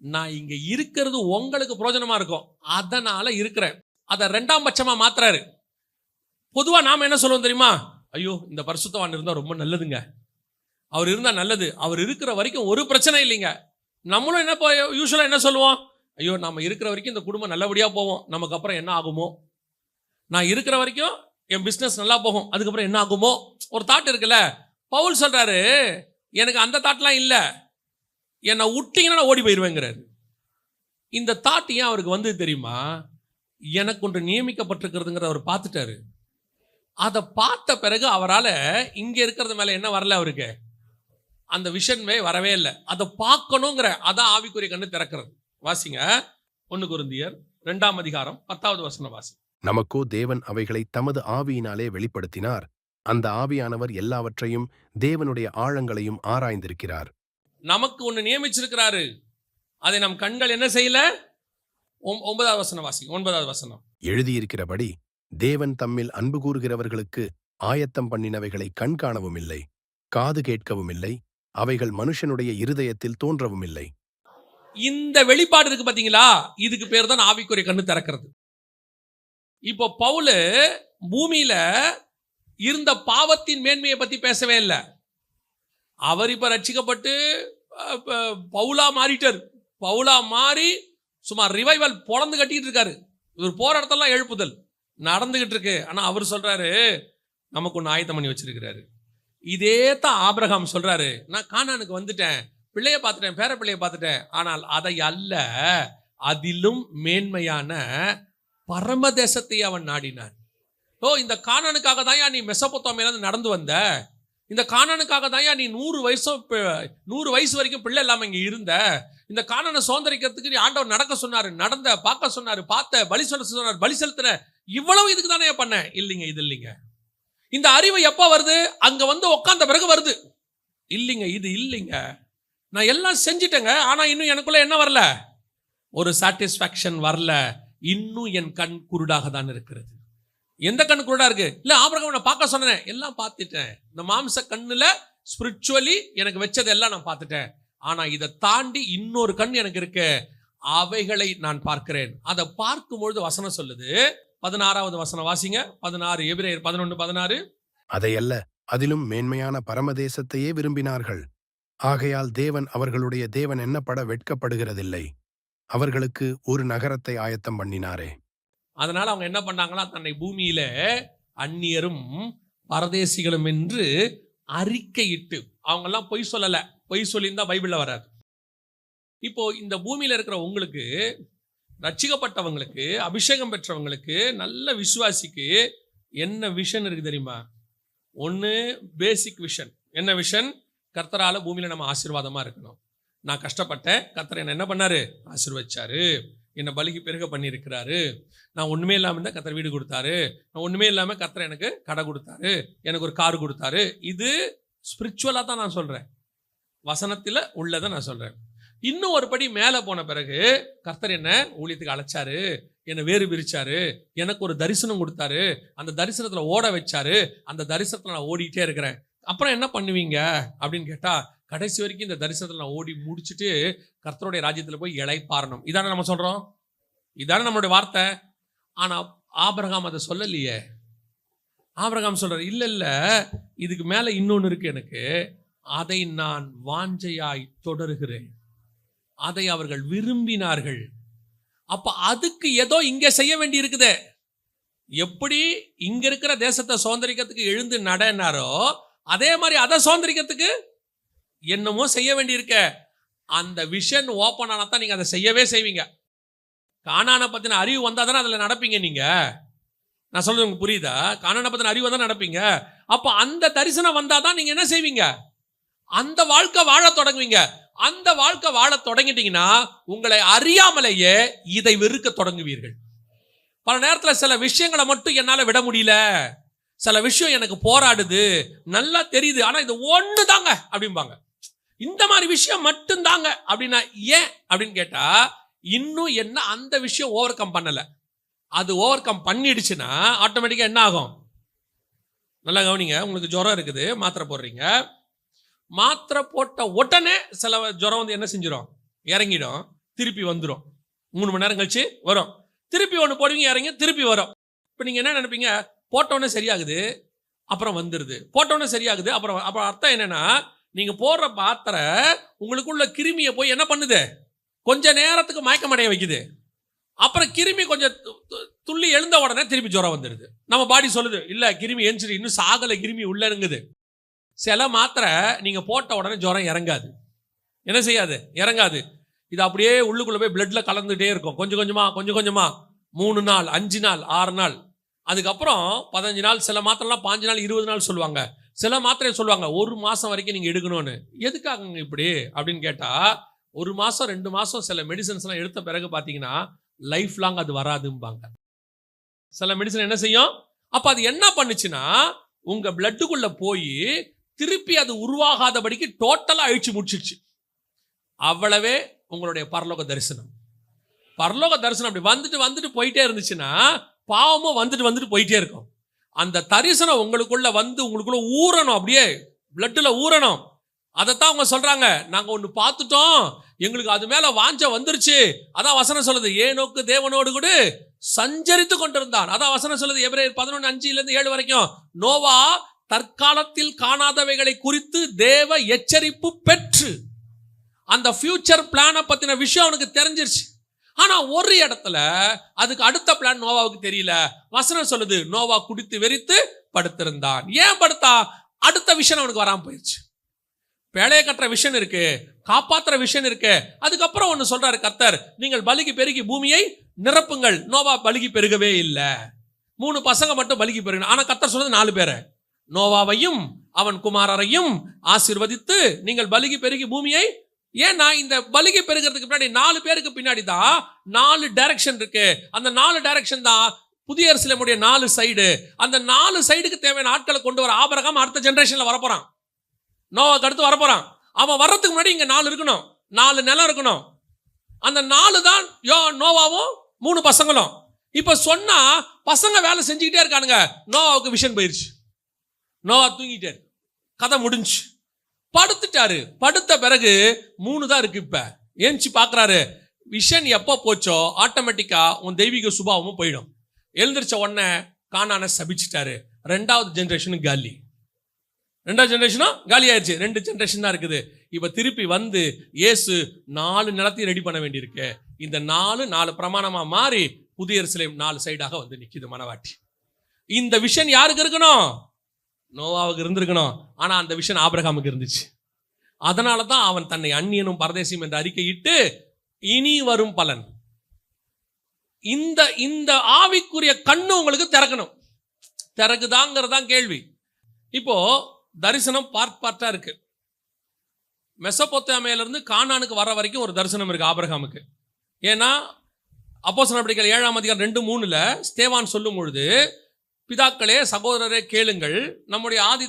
நான் இங்க இருக்கிறது உங்களுக்கு பிரயோஜனமா இருக்கும், அதனால இருக்கிறேன். அதை 2ஆம் பட்சமா மாத்துறாரு. பொதுவா நாம என்ன சொல்லுவோம் தெரியுமா? ஐயோ இந்த பரிசுத்தவான் இருந்தா ரொம்ப நல்லதுங்க, அவர் இருந்தா நல்லது, அவர் இருக்கிற வரைக்கும் ஒரு பிரச்சனை இல்லைங்க. நம்மளும் என்ன யூஸ்வலா என்ன சொல்லுவோம்? ஐயோ நம்ம இருக்கிற வரைக்கும் இந்த குடும்பம் நல்லபடியா போவோம், நமக்கு அப்புறம் என்ன ஆகுமோ, நான் இருக்கிற வரைக்கும் என் பிசினஸ் நல்லா போகும், அதுக்கப்புறம் என்ன ஆகுமோ ஒரு தாட் இருக்குல்ல. பவுல் சொல்றாரு எனக்கு அந்த தாட்லாம் இல்ல, என்னை விட்டீங்கன்னா நான் ஓடி போயிடுவேங்கிறாரு. இந்த தாட் ஏன் அவருக்கு வந்து தெரியுமா? எனக்கு ஒன்று நியமிக்கப்பட்டிருக்கிறதுங்கிற அவர் பார்த்துட்டாரு. அதை பார்த்த பிறகு அவரால் இங்க இருக்கிறது மேல என்ன வரல, அவருக்கு அந்த விஷன்மே வரவே இல்லை. அதை பார்க்கணுங்கிற அதான் ஆவிக்குரிய கண்ணு திறக்கிறது. வாசிங்க 1 கொரிந்தியர் 2ஆம் அதிகாரம் 10வது வசனம் வாசி. நமக்கோ தேவன் அவைகளை தமது ஆவியினாலே வெளிப்படுத்தினார். அந்த ஆவியானவர் எல்லாவற்றையும் தேவனுடைய ஆழங்களையும் ஆராய்ந்திருக்கிறார். நமக்கு ஒன்று நியமிச்சிருக்கிறாரு, அதை நம் கண்கள் என்ன செய்யல. 9வது வசனம் வாசி. 9வது வசனம். எழுதியிருக்கிறபடி தேவன் தம்மில் அன்பு கூறுகிறவர்களுக்கு ஆயத்தம் பண்ணினவைகளை கண் காணவும் இல்லை, காது கேட்கவும் இல்லை, அவைகள் மனுஷனுடைய இருதயத்தில் தோன்றவும் இல்லை. இந்த வெளிப்பாடு இருக்கு பாத்தீங்களா, இதுக்கு பேர் தான் ஆவிக்குரிய கண்ணு திறக்கிறது. இப்போ பவுல் பூமியில இருந்த பாவத்தின் மேன்மையை பத்தி பேசவே இல்லை. அவர் இப்ப ரட்சிக்கப்பட்டு பவுலா மாறிட்டார். பவுலா மாறி சும்மா ரிவைவல் பொழந்து கட்டிட்டு இருக்காரு. இவர் போற இடத்தெல்லாம் எழுப்புதல் நடந்துகிட்டு இருக்கு. ஆனா அவர் சொல்றாரு நமக்கு ஒன்று ஆயத்தம் பண்ணி வச்சிருக்கிறாரு. இதே தான் ஆபிரகாம் சொல்றாரு, நான் கானானுக்கு வந்துட்டேன், பிள்ளைய பார்த்துட்டேன், பேர பிள்ளைய பார்த்துட்டேன், ஆனால் அதை அல்ல, அதிலும் மேன்மையான பரமதேசத்தை அவன் நாடினான். ஓ இந்த கானானுக்காக தான் நீ மெசொப்பொத்தாமியில நடந்து வந்த, இந்த கானானுக்காக தான் நீ 100 வயசு வரைக்கும் பிள்ளை இல்லாம இங்க இருந்த, இந்த கானானை சுதந்திரிக்கிறதுக்கு நீ ஆண்டவர் நடக்க சொன்னாரு, நடந்த, பார்க்க சொன்னாரு, பார்த்த, பலி சொல்ல சொன்னார், பலி செலுத்தின, இவ்வளவு இதுக்கு தானே பண்ண. இல்லைங்க, இது இல்லைங்க. இந்த அறிவு எப்ப வருது? அங்க வந்து உட்கார்ந்த பிறகு வருது. இல்லைங்க, இது இல்லைங்க, நான் எல்லாம் செஞ்சிட்டேங்க, ஆனா இன்னும் எனக்குள்ள என்ன வரல, ஒரு சாட்டிஸ்பாக்சன் வரல, இன்னும் என் கண் குருடாக தான் இருக்கிறது. எந்த கண் குருடா இருக்கு? இல்ல ஆபிரகாம் நான் பார்க்க சொன்னேன், எல்லாம் பார்த்துட்டேன், இந்த மாம்ச கண்ணுல ஸ்பிரிச்சுவலி எனக்கு வச்சது எல்லாம் நான் பார்த்துட்டேன், ஆனா இதை தாண்டி இன்னொரு கண் எனக்கு இருக்கு, அவைகளை நான் பார்க்கிறேன். அதை பார்க்கும் பொழுது வசனம் சொல்லுது, 16வது வசனம் வாசிங்க. 16 எபிரேயர் 11:16. அதையல்ல, அதிலும் மேன்மையான பரமதேசத்தையே விரும்பினார்கள். ஆகையால் தேவன் அவர்களுடைய தேவன் என்னப்பட வெட்கப்படுகிறதில்லை, அவர்களுக்கு ஒரு நகரத்தை ஆயத்தம் பண்ணினாரே. அதனால அவங்க என்ன பண்ணாங்களா, தன்னை பூமியில அந்நியரும் பரதேசிகளும் என்று அறிக்கையிட்டு, அவங்க எல்லாம் பொய் சொல்லல, பொய் சொல்லியிருந்தா பைபிள்ல வராது. இப்போ இந்த பூமியில இருக்கிற உங்களுக்கு, ரட்சிக்கப்பட்டவங்களுக்கு, அபிஷேகம் பெற்றவங்களுக்கு, நல்ல விசுவாசிக்கு என்ன விஷன் இருக்கு தெரியுமா? ஒன்று பேசிக் விஷன். என்ன விஷன்? கர்த்தரால பூமியில நம்ம ஆசீர்வாதமா இருக்கணும். நான் கஷ்டப்பட்டேன், கர்த்தர் என்ன பண்ணாரு? ஆசீர்வதிச்சாரு, என்னை பலிக்கு பெருக பண்ணியிருக்கிறாரு. நான் ஒண்ணுமே இல்லாம இருந்தா கர்த்தர் வீடு கொடுத்தாரு, நான் ஒண்ணுமே இல்லாம கர்த்தர் எனக்கு கடை கொடுத்தாரு, எனக்கு ஒரு கார் கொடுத்தாரு. இது ஸ்பிரிச்சுவலா தான் நான் சொல்றேன், வசனத்துல உள்ளதை நான் சொல்றேன். இன்னும் ஒரு படி மேல போன பிறகு கர்த்தர் என்ன ஊழியத்துக்கு அழைச்சாரு, என்னை வேறு பிரிச்சாரு, எனக்கு ஒரு தரிசனம் கொடுத்தாரு, அந்த தரிசனத்துல ஓட வச்சாரு, அந்த தரிசனத்துல நான் ஓடிட்டே இருக்கிறேன். அப்புறம் என்ன பண்ணுவீங்க அப்படின்னு கேட்டா, கடைசி வரைக்கும் இந்த தரிசனத்துல நான் ஓடி முடிச்சுட்டு கர்த்தருடைய ராஜ்யத்துல போய் இளைப்பாறணும். இதானே நம்ம சொல்றோம், இதானே நம்மளுடைய வார்த்தை. ஆனா ஆபிரகாம் அதை சொல்லலையே. ஆபிரகாம் சொல்றாரு, இல்ல இல்ல, இதுக்கு மேல இன்னொன்னு இருக்கு எனக்கு, அதை நான் வாஞ்சையாய் தொடருகிறேன். அதை அவர்கள் விரும்பினார்கள். அப்ப அதுக்கு ஏதோ இங்க செய்ய வேண்டி இருக்குது. எப்படி இங்க இருக்கிற தேசத்தை சுதந்திரிக்கிறதுக்கு எழுந்து நடனாரோ, அதே மாதிரி அதை சுதந்திரிக்கிறதுக்கு என்னமோ செய்ய வேண்டி இருக்க. அந்த விஷன் ஓப்பன் ஆனாதான் நீங்க அதை செய்யவே செய்வீங்க. கானானை பத்தின அறிவு வந்தாதானே அதுல நடப்பீங்க. நீங்க, நான் சொல்றது உங்களுக்கு புரியுதா? கானானை பத்தின அறிவு வந்தா நடப்பீங்க. அப்ப அந்த தரிசனம் வந்தாதான் நீங்க என்ன செய்வீங்க? அந்த வாழ்க்கை வாழ தொடங்குவீங்க. அந்த வாழ்க்கை வாழ தொடங்கிட்டீங்கன்னா உங்களை அறியாமலேயே இதை வெறுக்க தொடங்குவீர்கள். பல நேரத்தில் சில விஷயங்களை மட்டும் என்னால விட முடியல, சில விஷயம் எனக்கு போராடுது, நல்லா தெரியுது, ஆனா இது ஒண்ணு தாங்க அப்படிம்பாங்க. இந்த மாதிரி விஷயம் மட்டும் தாங்க அப்படின்னா ஏன் அப்படின்னு கேட்டா, இன்னும் என்ன அந்த விஷயம் ஓவர் கம் பண்ணல. அது ஓவர் கம் பண்ணிடுச்சுன்னா ஆட்டோமேட்டிக்கா என்ன ஆகும்? நல்லா கவனிங்க. உங்களுக்கு ஜுரம் இருக்குது, மாத்திரை போடுறீங்க, மாத்திரை போட்ட உடனே சில ஜுரம் வந்து என்ன செஞ்சிடும்? இறங்கிடும், திருப்பி வந்துடும். 3 மணி நேரம் கழிச்சு வரும், திருப்பி ஒன்று போடுவீங்க, இறங்கி திருப்பி வரும். இப்போ நீங்க என்ன நினைப்பீங்க? போட்டோன்னே சரியாகுது, அப்புறம் வந்துடுது, போட்டோன்னே சரியாகுது, அப்புறம் அர்த்தம் என்னன்னா, நீங்க போடுற மாத்திரை உங்களுக்குள்ள கிருமியை போய் என்ன பண்ணுது, கொஞ்ச நேரத்துக்கு மயக்கம் அடைய வைக்குது. அப்புறம் கிருமி கொஞ்சம் துள்ளி எழுந்த உடனே திருப்பி ஜுரம் வந்துடுது. நம்ம பாடி சொல்லுது, இல்ல கிருமி எஞ்சிரு, இன்னும் சாகலை, கிருமி உள்ளங்குது. சில மாத்திரை நீங்க போட்ட உடனே ஜுரம் இறங்காது. என்ன செய்யாது? இறங்காது. இது அப்படியே உள்ளுக்குள்ள போய் பிளட்ல கலந்துட்டே இருக்கும். கொஞ்சம் கொஞ்சமா 3 நாள், 5 நாள், 6 நாள், அதுக்கப்புறம் 15 நாள், சில மாத்திரைலாம் 5 நாள், 20 நாள் சொல்லுவாங்க. சில மாத்திரை சொல்லுவாங்க 1 மாசம் வரைக்கும் நீங்க எடுக்கணும்னு. எதுக்காக இப்படி அப்படின்னு கேட்டா, 1 மாசம் 2 மாசம் சில மெடிசன்ஸ் எல்லாம் எடுத்த பிறகு பாத்தீங்கன்னா லைஃப் லாங் அது வராதும்பாங்க. சில மெடிசன் என்ன செய்யும், அப்ப அது என்ன பண்ணுச்சுன்னா உங்க பிளட்டுக்குள்ள போய் திருப்பி அது உருவாகாதபடிக்கு டோட்டலா அழிச்சு முடிச்சிருச்சு. அவ்வளவே உங்களுடைய பரலோக தரிசனம். பரலோக தரிசனம் அப்படி வந்துட்டு போயிட்டே இருந்துச்சுன்னா பாவமும் வந்துட்டு போயிட்டே இருக்கும். அந்த தரிசனம் உங்களுக்குள்ள வந்து உங்களுக்குள்ள ஊறணும், அப்படியே பிளட்ல ஊறணும். அதைத்தான் அவங்க சொல்றாங்க, நாங்க ஒண்ணு பார்த்துட்டோம், எங்களுக்கு அது மேல வாஞ்ச வந்துருச்சு. அதான் வசனம் சொல்லுது, ஏனோக்கு தேவனோடு கூட சஞ்சரித்து கொண்டிருந்தான். அதான் வசனம் சொல்லுது எபிரேயர் 11:5-7 வரைக்கும், நோவா தற்காலத்தில் காணாதவைகளை குறித்து தேவ எச்சரிப்பு பெற்று, அந்த ஃபியூச்சர் பிளானை பத்தின விஷயம் அவனுக்கு தெரிஞ்சிருச்சு. ஆனா ஒரு இடத்துல அதுக்கு அடுத்த பிளான் நோவாவுக்கு தெரியல. வசனம் சொல்லுது, நோவா குடித்து வெறித்து படுத்திருந்தான். ஏன் படுத்தா? அடுத்த விஷயம் அவனுக்கு வராம போயிடுச்சு. பேழைய கட்டுற விஷயம் இருக்கு, காப்பாத்துற விஷயம் இருக்கு. அதுக்கப்புறம் ஒன்னு சொல்றாரு கர்த்தர், நீங்கள் பலுகி பெருகி பூமியை நிரப்புங்கள். நோவா பலுகி பெருகவே இல்லை. 3 பசங்க மட்டும் பலுகி பெருகணும். ஆனா கர்த்தர் சொல்றது 4 பேரை, நோவாவையும் அவன் குமாரரையும் ஆசீர்வதித்து நீங்கள் பலுகி பெருகி பூமியை. ஏன்னா இந்த பலுகி பெருகிறதுக்கு பின்னாடி 4 பேருக்கு பின்னாடி தான் 4 டைரக்ஷன் இருக்கு. அந்த 4 டைரக்ஷன் தான் புதிய எருசலேமுடைய 4 சைடு. அந்த 4 சைடுக்கு தேவையான ஆட்களை கொண்டு வர ஆபிரகாம் அடுத்த ஜெனரேஷன்ல வரப்போறான், நோவாக்கு அடுத்து வரப்போறான். அவன் வர்றதுக்கு முன்னாடி இங்க 4 இருக்கணும், 4 நிலம் இருக்கணும். அந்த 4 தான் நோவாவும் 3 பசங்களும். இப்ப சொன்னா பசங்க வேலை செஞ்சுக்கிட்டே இருக்கானுங்க. நோவாவுக்கு விஷன் போயிருச்சு, நோவா தூங்கிட்டாரு, கதை முடிஞ்சு படுத்துட்டாரு. படுத்த பிறகு 3 தான் இருக்கு. இப்ப ஏஞ்சி பாக்குறாரு, விஷன் எப்போ போச்சோ ஆட்டோமேட்டிக்கா உன் தெய்வீக சுபாவமும் போயிடும். எழுந்திரிச்ச உடனே கானானை சபிச்சிட்டாரு. 2வது ஜெனரேஷனும் காலி. 2வது ஜெனரேஷனும் காலி ஆயிடுச்சு. 2 ஜெனரேஷன் தான் இருக்குது. இப்ப திருப்பி வந்து இயேசு 4 நிலத்தையும் ரெடி பண்ண வேண்டியிருக்கு. இந்த 4 பிரமாணமா மாறி புதிய எருசலேம் 4 சைடாக வந்து நிக்குது மனவாட்டி. இந்த விஷன் யாருக்கு இருக்கணும்? நோவாவுக்கு இருந்திருக்கணும். ஆனா அந்த விஷன் ஆபிரகாமுக்கு இருந்துச்சு. அதனாலதான் அவன் தன்னை அந்நியனும் பரதேசியும் என்று அறிக்கையிட்டு இனி வரும் பலன். இந்த ஆவிக்குரிய கண்ணு உங்களுக்கு திறக்கணும். திறக்குதாங்கிறதான் கேள்வி. இப்போ தரிசனம் பார்ட்டா இருக்கு. மெசொப்பொத்தாமியால இருந்து கானானுக்கு வர வரைக்கும் ஒரு தரிசனம் இருக்கு ஆபிரகாமுக்கு. ஏன்னா அப்போஸ்தலர் நடவடிக்கைகள் 7ஆம் அதிகாரம் 2:3 ஸ்தேவான் சொல்லும் பொழுது, பிதாக்களே சகோதரரே கேளுங்கள், நம்முடைய ஆதி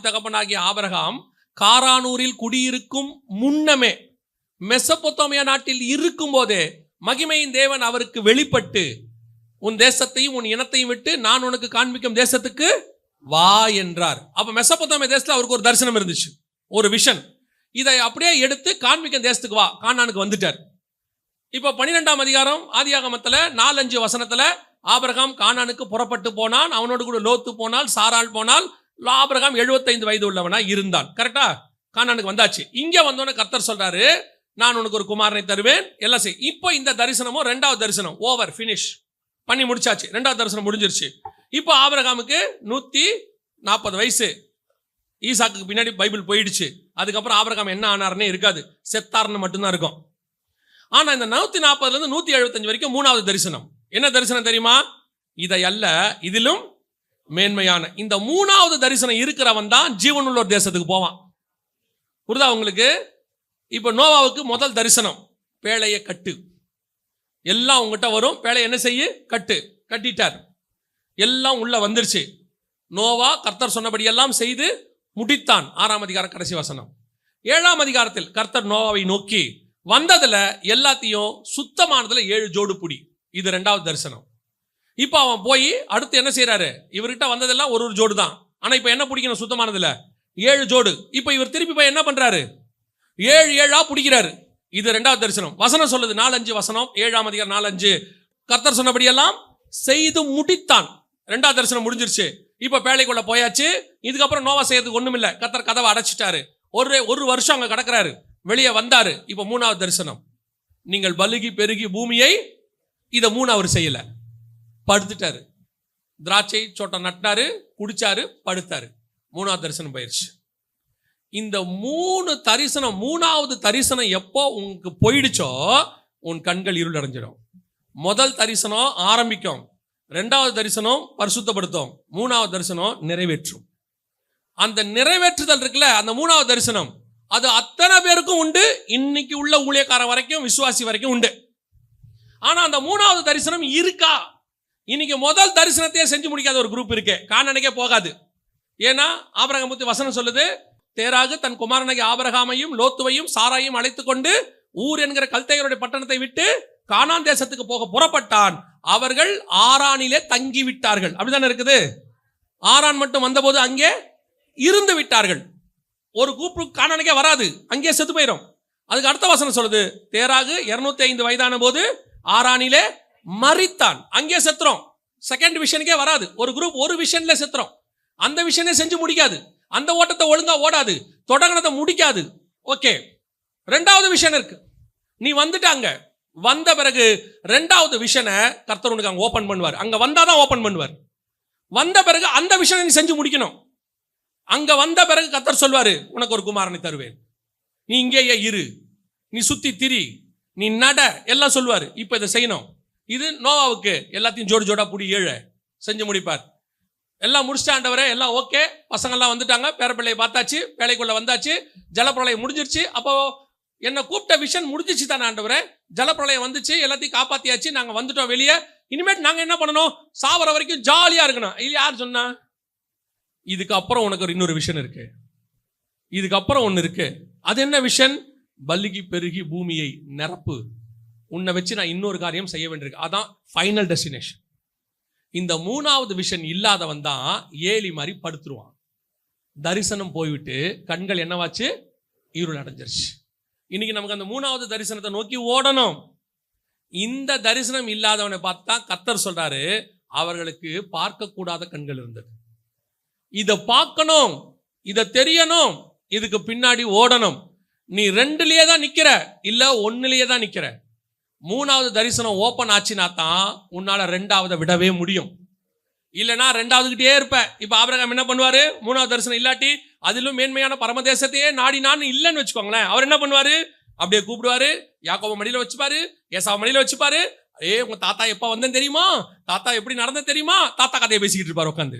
தகப்பனாகிய ஆபிரகாம் காரானூரில் குடியிருக்கும் முன்னமே மெசொப்பொத்தாமியா நாட்டில் இருக்கும் போதே மகிமையின் தேவன் அவருக்கு வெளிப்பட்டு, உன் தேசத்தையும் உன் இனத்தையும் விட்டு நான் உனக்கு காண்பிக்கும் தேசத்துக்கு வா என்றார். அப்ப மெசொப்பொத்தாமியா தேசத்துல அவருக்கு ஒரு தரிசனம் இருந்துச்சு, ஒரு விஷன். இதை அப்படியே எடுத்து காண்பிக்கும் தேசத்துக்கு வா, கானானுக்கு வந்துட்டார். இப்ப 12ஆம் அதிகாரம் ஆதியாகமத்துல 4-5 வசனத்துல ஆபிரகாம் கானானுக்கு புறப்பட்டு போனான். அவனோடு கூட லோத்து போனால், சாராள் போனால். ஆபிரகாம் 75 வயது உள்ளவனா இருந்தான். கரெக்டா? கானானுக்கு வந்தாச்சு. இங்க வந்தோன்னு கர்த்தர் சொல்றாரு, நான் உனக்கு ஒரு குமாரனை தருவேன், எல்லாம் செய். இப்போ இந்த தரிசனமும் 2வது தரிசனம் ஓவர், பினிஷ் பண்ணி முடிச்சாச்சு. 2வது தரிசனம் முடிஞ்சிருச்சு. இப்போ ஆபிரகாமுக்கு 140 வயசு. ஈசாக்கு பின்னாடி பைபிள் போயிடுச்சு. அதுக்கப்புறம் ஆபிரகாம் என்ன ஆனார்னே இருக்காது, செத்தார்னு மட்டும்தான் இருக்கும். ஆனா இந்த 140 இருந்து 175 வரைக்கும் 3வது தரிசனம். என்ன தரிசனம் தெரியுமா? இதை அல்ல, இதிலும் மேன்மையான இந்த 3வது தரிசனம் இருக்கிறவன் தான் ஜீவனுள்ள ஒரு தேசத்துக்கு போவான். புரியுதா உங்களுக்கு? இப்ப நோவாவுக்கு முதல் தரிசனம், பேழைய கட்டு, எல்லாம் உங்ககிட்ட வரும், பேழைய என்ன செய்ய கட்டு, கட்டிட்டார், எல்லாம் உள்ள வந்துருச்சு. நோவா கர்த்தர் சொன்னபடி எல்லாம் செய்து முடித்தான். 6ஆம் அதிகாரம் கடைசி வசனம். 7ஆம் அதிகாரத்தில் கர்த்தர் நோவாவை நோக்கி வந்ததுல எல்லாத்தையும் சுத்தமானதுல 7 ஜோடு புடி. இது 2வது தரிசனம். இப்ப அவன் போய் அடுத்து என்ன செய்யறாரு? இவர்கிட்ட வந்ததெல்லாம் ஒரு ஜோடு தான். ஆனா இப்ப என்ன பிடிக்கணும்? சுத்தமானதுல 7 ஜோடு. இப்ப இவர் திருப்பி போய் என்ன பண்றாரு? 7 பிடிக்கிறாரு. இது 2வது தரிசனம். வசனம் சொல்லுது 4-5 வசனம், 7ஆம் அதிகாரம் 4-5, கர்த்தர் சொன்னபடி எல்லாம் செய்து முடித்தான். 2வது தரிசனம் முடிஞ்சிருச்சு. இப்ப பேழைக்குள்ள போயாச்சு. இதுக்கப்புறம் நோவா செய்யறதுக்கு ஒண்ணும் இல்ல. கர்த்தர் கதவை அடைச்சிட்டாரு. ஒரு வருஷம் அங்க கடக்குறாரு. வெளியே வந்தாரு. இப்ப 3வது தரிசனம். நீங்கள் பலுகி பெருகி பூமியை, இத 3 அவர் செய்யல, படுத்துட்டாரு. திராட்சை சோட்டம் நட்டாரு, குடிச்சாரு, படுத்தாரு. 3வது தரிசனம் போயிருச்சு. இந்த 3வது தரிசனம் எப்போ உங்களுக்கு போயிடுச்சோ உன் கண்கள் இருள் அடைஞ்சிடும். முதல் தரிசனம் ஆரம்பிக்கும், 2வது தரிசனம் பரிசுத்தப்படுத்தும், 3வது தரிசனம் நிறைவேற்றும். அந்த நிறைவேற்றுதல் இருக்குல்ல, அந்த 3வது தரிசனம் அது அத்தனை பேருக்கும் உண்டு. இன்னைக்கு உள்ள ஊழியக்காரன் வரைக்கும், விசுவாசி வரைக்கும் உண்டு. ஆனா அந்த 3வது தரிசனம் இருக்கா? இன்னைக்கு முதல் தரிசனத்தையே செஞ்சு முடிக்காத ஒரு குரூப் இருக்கு. கானானுக்கே போகாது. ஏன்னா ஆபிரகாம் பத்தி வசனம் சொல்லுது, தேராகு தன் குமாரனாகிய ஆபிரகாமையும் லோத்துவையும் சாராயையும் அழைத்துக் கொண்டு ஊர் என்கிற கல்தேயருடைய பட்டணத்தை விட்டு கானான் தேசத்துக்கு போக புறப்பட்டான். அவர்கள் ஆரானிலே தங்கி விட்டார்கள். அப்படித்தானே இருக்குது. ஆரான் மட்டும் வந்தபோது அங்கே இருந்து விட்டார்கள். ஒரு கூப்பிட்டு கானானுக்கே வராது, அங்கே செத்து போயிடும். அதுக்கு அடுத்த வசனம் சொல்லுது, தேராகு 205 வயதான போது ஆரானிலே மரித்தான். அங்கே செத்துறோம். செகண்ட் விஷனுக்கே வராது. ஒரு குரூப் ஒரு விஷன்ல செத்துறோம். அந்த விஷனே செஞ்சு முடிக்காது. அந்த ஓட்டத்தை ஒழுங்கா ஓடாது, தொடங்கினதை முடிக்காது. ஓகே, 2வது விஷன் இருக்கு. நீ வந்துட்டாங்க, வந்த பிறகு 2வது விஷனை கர்த்தர் உனக்கு அங்க ஓபன் பண்ணுவார். அங்க வந்தாதான் ஓபன் பண்ணுவார். வந்த பிறகு அந்த விஷனை நீ செஞ்சு முடிக்கணும். அங்க வந்த பிறகு கர்த்தர் சொல்வாரு, உனக்கு ஒரு குமாரனை தருவேன், நீ இங்கேயே இரு, நீ சுத்தி திரி, நீ நட, எல்லாம் சொல்வாரு. இப்ப இதை செய்யணும். இது நோவாவுக்கு எல்லாத்தையும் ஜோடி ஜோடா புடி 7 செஞ்சு முடிப்பார். எல்லாம் முடிச்சிட்டு ஆண்டவரே எல்லாம் ஓகே, பசங்கள்லாம் வந்துட்டாங்க, பேரப்பிள்ளையை பார்த்தாச்சு, வேலைக்குள்ள வந்தாச்சு, ஜலப்பிரளயம் முடிஞ்சிருச்சு. அப்போ என்ன கூப்பிட்ட விஷன் முடிஞ்சிச்சு தானே ஆண்டவரே, ஜலப்பிரளயம் வந்துச்சு, எல்லாத்தையும் காப்பாத்தியாச்சு, நாங்க வந்துட்டோம் வெளியே. இனிமேட்டு நாங்க என்ன பண்ணணும்? சாவர வரைக்கும் ஜாலியா இருக்கணும். இது யார் சொன்னா? இதுக்கப்புறம் உனக்கு இன்னொரு விஷன் இருக்கு. இதுக்கப்புறம் ஒன்று இருக்கு. அது என்ன விஷன்? பல்கி பெருகி பூமியை நிரப்பு. உன்னை வச்சு நான் இன்னொரு காரியம் செய்ய வேண்டியிருக்கு. அதான் ஃபைனல் டெஸ்டினேஷன். இந்த 3வது விஷன் இல்லாதவன் தான் ஏலி மாதிரி படுத்துருவான். தரிசனம் போய்விட்டு கண்கள் என்னவாச்சு? இருள் அடைஞ்சிருச்சு. இன்னைக்கு நமக்கு அந்த 3வது தரிசனத்தை நோக்கி ஓடணும். இந்த தரிசனம் இல்லாதவனை பார்த்தா கர்த்தர் சொல்றாரு, அவர்களுக்கு பார்க்கக்கூடாத கண்கள் இருந்தது. இதை பார்க்கணும், இதை தெரியணும், இதுக்கு பின்னாடி ஓடணும். நீ 2லயே தான் நிக்கிற, இல்ல 1லயே தான் நிக்கிற. 3வது தரிசனம் ஓப்பன் ஆச்சுனா தான் உன்னால 2வது விடவே முடியும். இல்லைன்னா 2வதுகிட்டே இருப்ப. இப்ப ஆபிரகாம் என்ன பண்ணுவாரு? 3வது தரிசனம் இல்லாட்டி அதிலும் மேன்மையான பரமதேசத்தையே நாடி நான் இல்லைன்னு வச்சுக்கோங்களேன். அவர் என்ன பண்ணுவாரு? அப்படியே கூப்பிடுவாரு, யாக்கோப மடியில வச்சுப்பாரு, ஏசாவ மடியில வச்சுப்பாரு. உங்க தாத்தா எப்ப வந்தேன்னு தெரியுமா? தாத்தா எப்படி நடந்த தெரியுமா? தாத்தா கதையை பேசிக்கிட்டு இருப்பாரு உட்காந்து.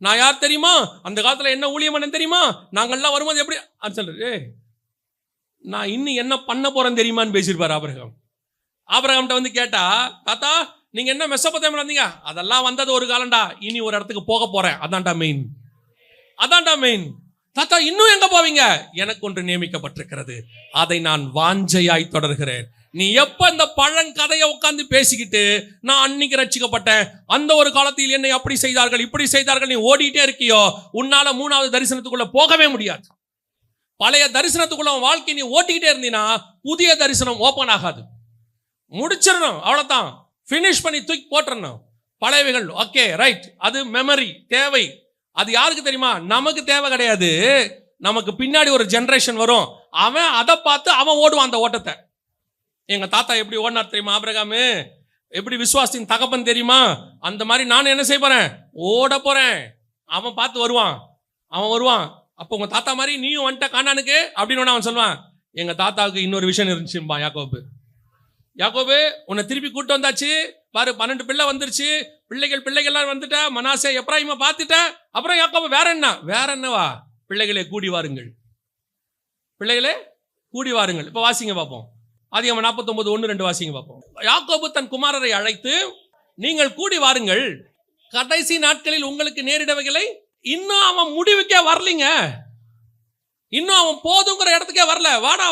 நான் யார் தெரியுமா? அந்த காலத்துல என்ன ஊழியம் பண்ண தெரியுமா? நாங்கள்லாம் வரும்போது எப்படி சொல்றாரு, நான் இன்னும் என்ன பண்ண போறேன்னு தெரியுமான்னு பேசியிருப்பாரு ஆபிரகாம். ஆபிரகாம்கிட்ட வந்து கேட்டா, தாத்தா நீங்க என்ன மெசொப்பொத்தாமியா வந்தீங்க? அதெல்லாம் வந்தது ஒரு காலம்டா, இனி ஒரு இடத்துக்கு போக போறேன், அதான்டா மெயின், அதான்டா மெயின். தாத்தா இன்னும் எங்க போவீங்க? எனக்கு ஒன்று நியமிக்கப்பட்டிருக்கிறது, அதை நான் வாஞ்சையாய் தொடர்கிறேன். நீ எப்ப இந்த பழங்கதையை உட்கார்ந்து பேசிக்கிட்டு நான் அன்னைக்கு ரட்சிக்கப்பட்டேன், அந்த ஒரு காலத்தில் என்னை அப்படி செய்தார்கள் இப்படி செய்தார்கள், நீ ஓடிட்டே இருக்கியோ, உன்னால 3வது தரிசனத்துக்குள்ள போகவே முடியாது. பழைய தரிசனத்துக்குள்ள வாழ்க்கை நீ ஓட்டிக்கிட்டே இருந்தீனா புதிய தரிசனம் ஓபன் ஆகாது. முடிச்சிடணும், அவ்வளவுதான், பினிஷ் பண்ணி தூக்கி போட்டுறணும். பழையவைகள் ஓகே ரைட், அது மெமரி தேவை. அது யாருக்கு தெரியுமா? நமக்கு தேவை கிடையாது. நமக்கு பின்னாடி ஒரு ஜெனரேஷன் வரும், அவன் அதை பார்த்து அவன் ஓடுவான் அந்த ஓட்டத்தை. எங்க தாத்தா எப்படி ஓடினார் தெரியுமா? ஆபிரகாமு எப்படி விசுவாசத்தின் தகப்பன் தெரியுமா? அந்த மாதிரி நான் என்ன செய்ய போறேன்? ஓட போறேன். அவன் பார்த்து வருவான், அவன் வருவான். அப்போ உங்க தாத்தா மாதிரி நீயும் வந்துட்ட கானானுக்கு அப்படின்னு அவன் சொல்லுவான். எங்க தாத்தாவுக்கு இன்னொரு விஷயம் இருந்துச்சுப்பா, யாக்கோபு. யாக்கோபு உன்னை திருப்பி கூட்டு வந்தாச்சு பாரு, 12 பிள்ளை வந்துருச்சு, பிள்ளைகள்லாம் வந்துட்ட, மனாசே எப்ராயிமை பார்த்துட்ட. அப்புறம் யாக்கோபு வேற என்னவா? பிள்ளைகளே கூடி வாருங்கள், பிள்ளைகளே கூடி வாருங்கள். இப்ப வாசிங்க பார்ப்போம். ஆதியாகமம் 49:1-2 வாசிங்க பார்ப்போம். யாக்கோபு தன் குமாரரை அழைத்து, நீங்கள் கூடி வாருங்கள், கடைசி நாட்களில் உங்களுக்கு நேரிடவைகளை. இன்னும் அவன் முடிவுக்கே வரலிங்க, இன்னும் அவன் போதுங்கிற இடத்துக்கே வரல. வாடா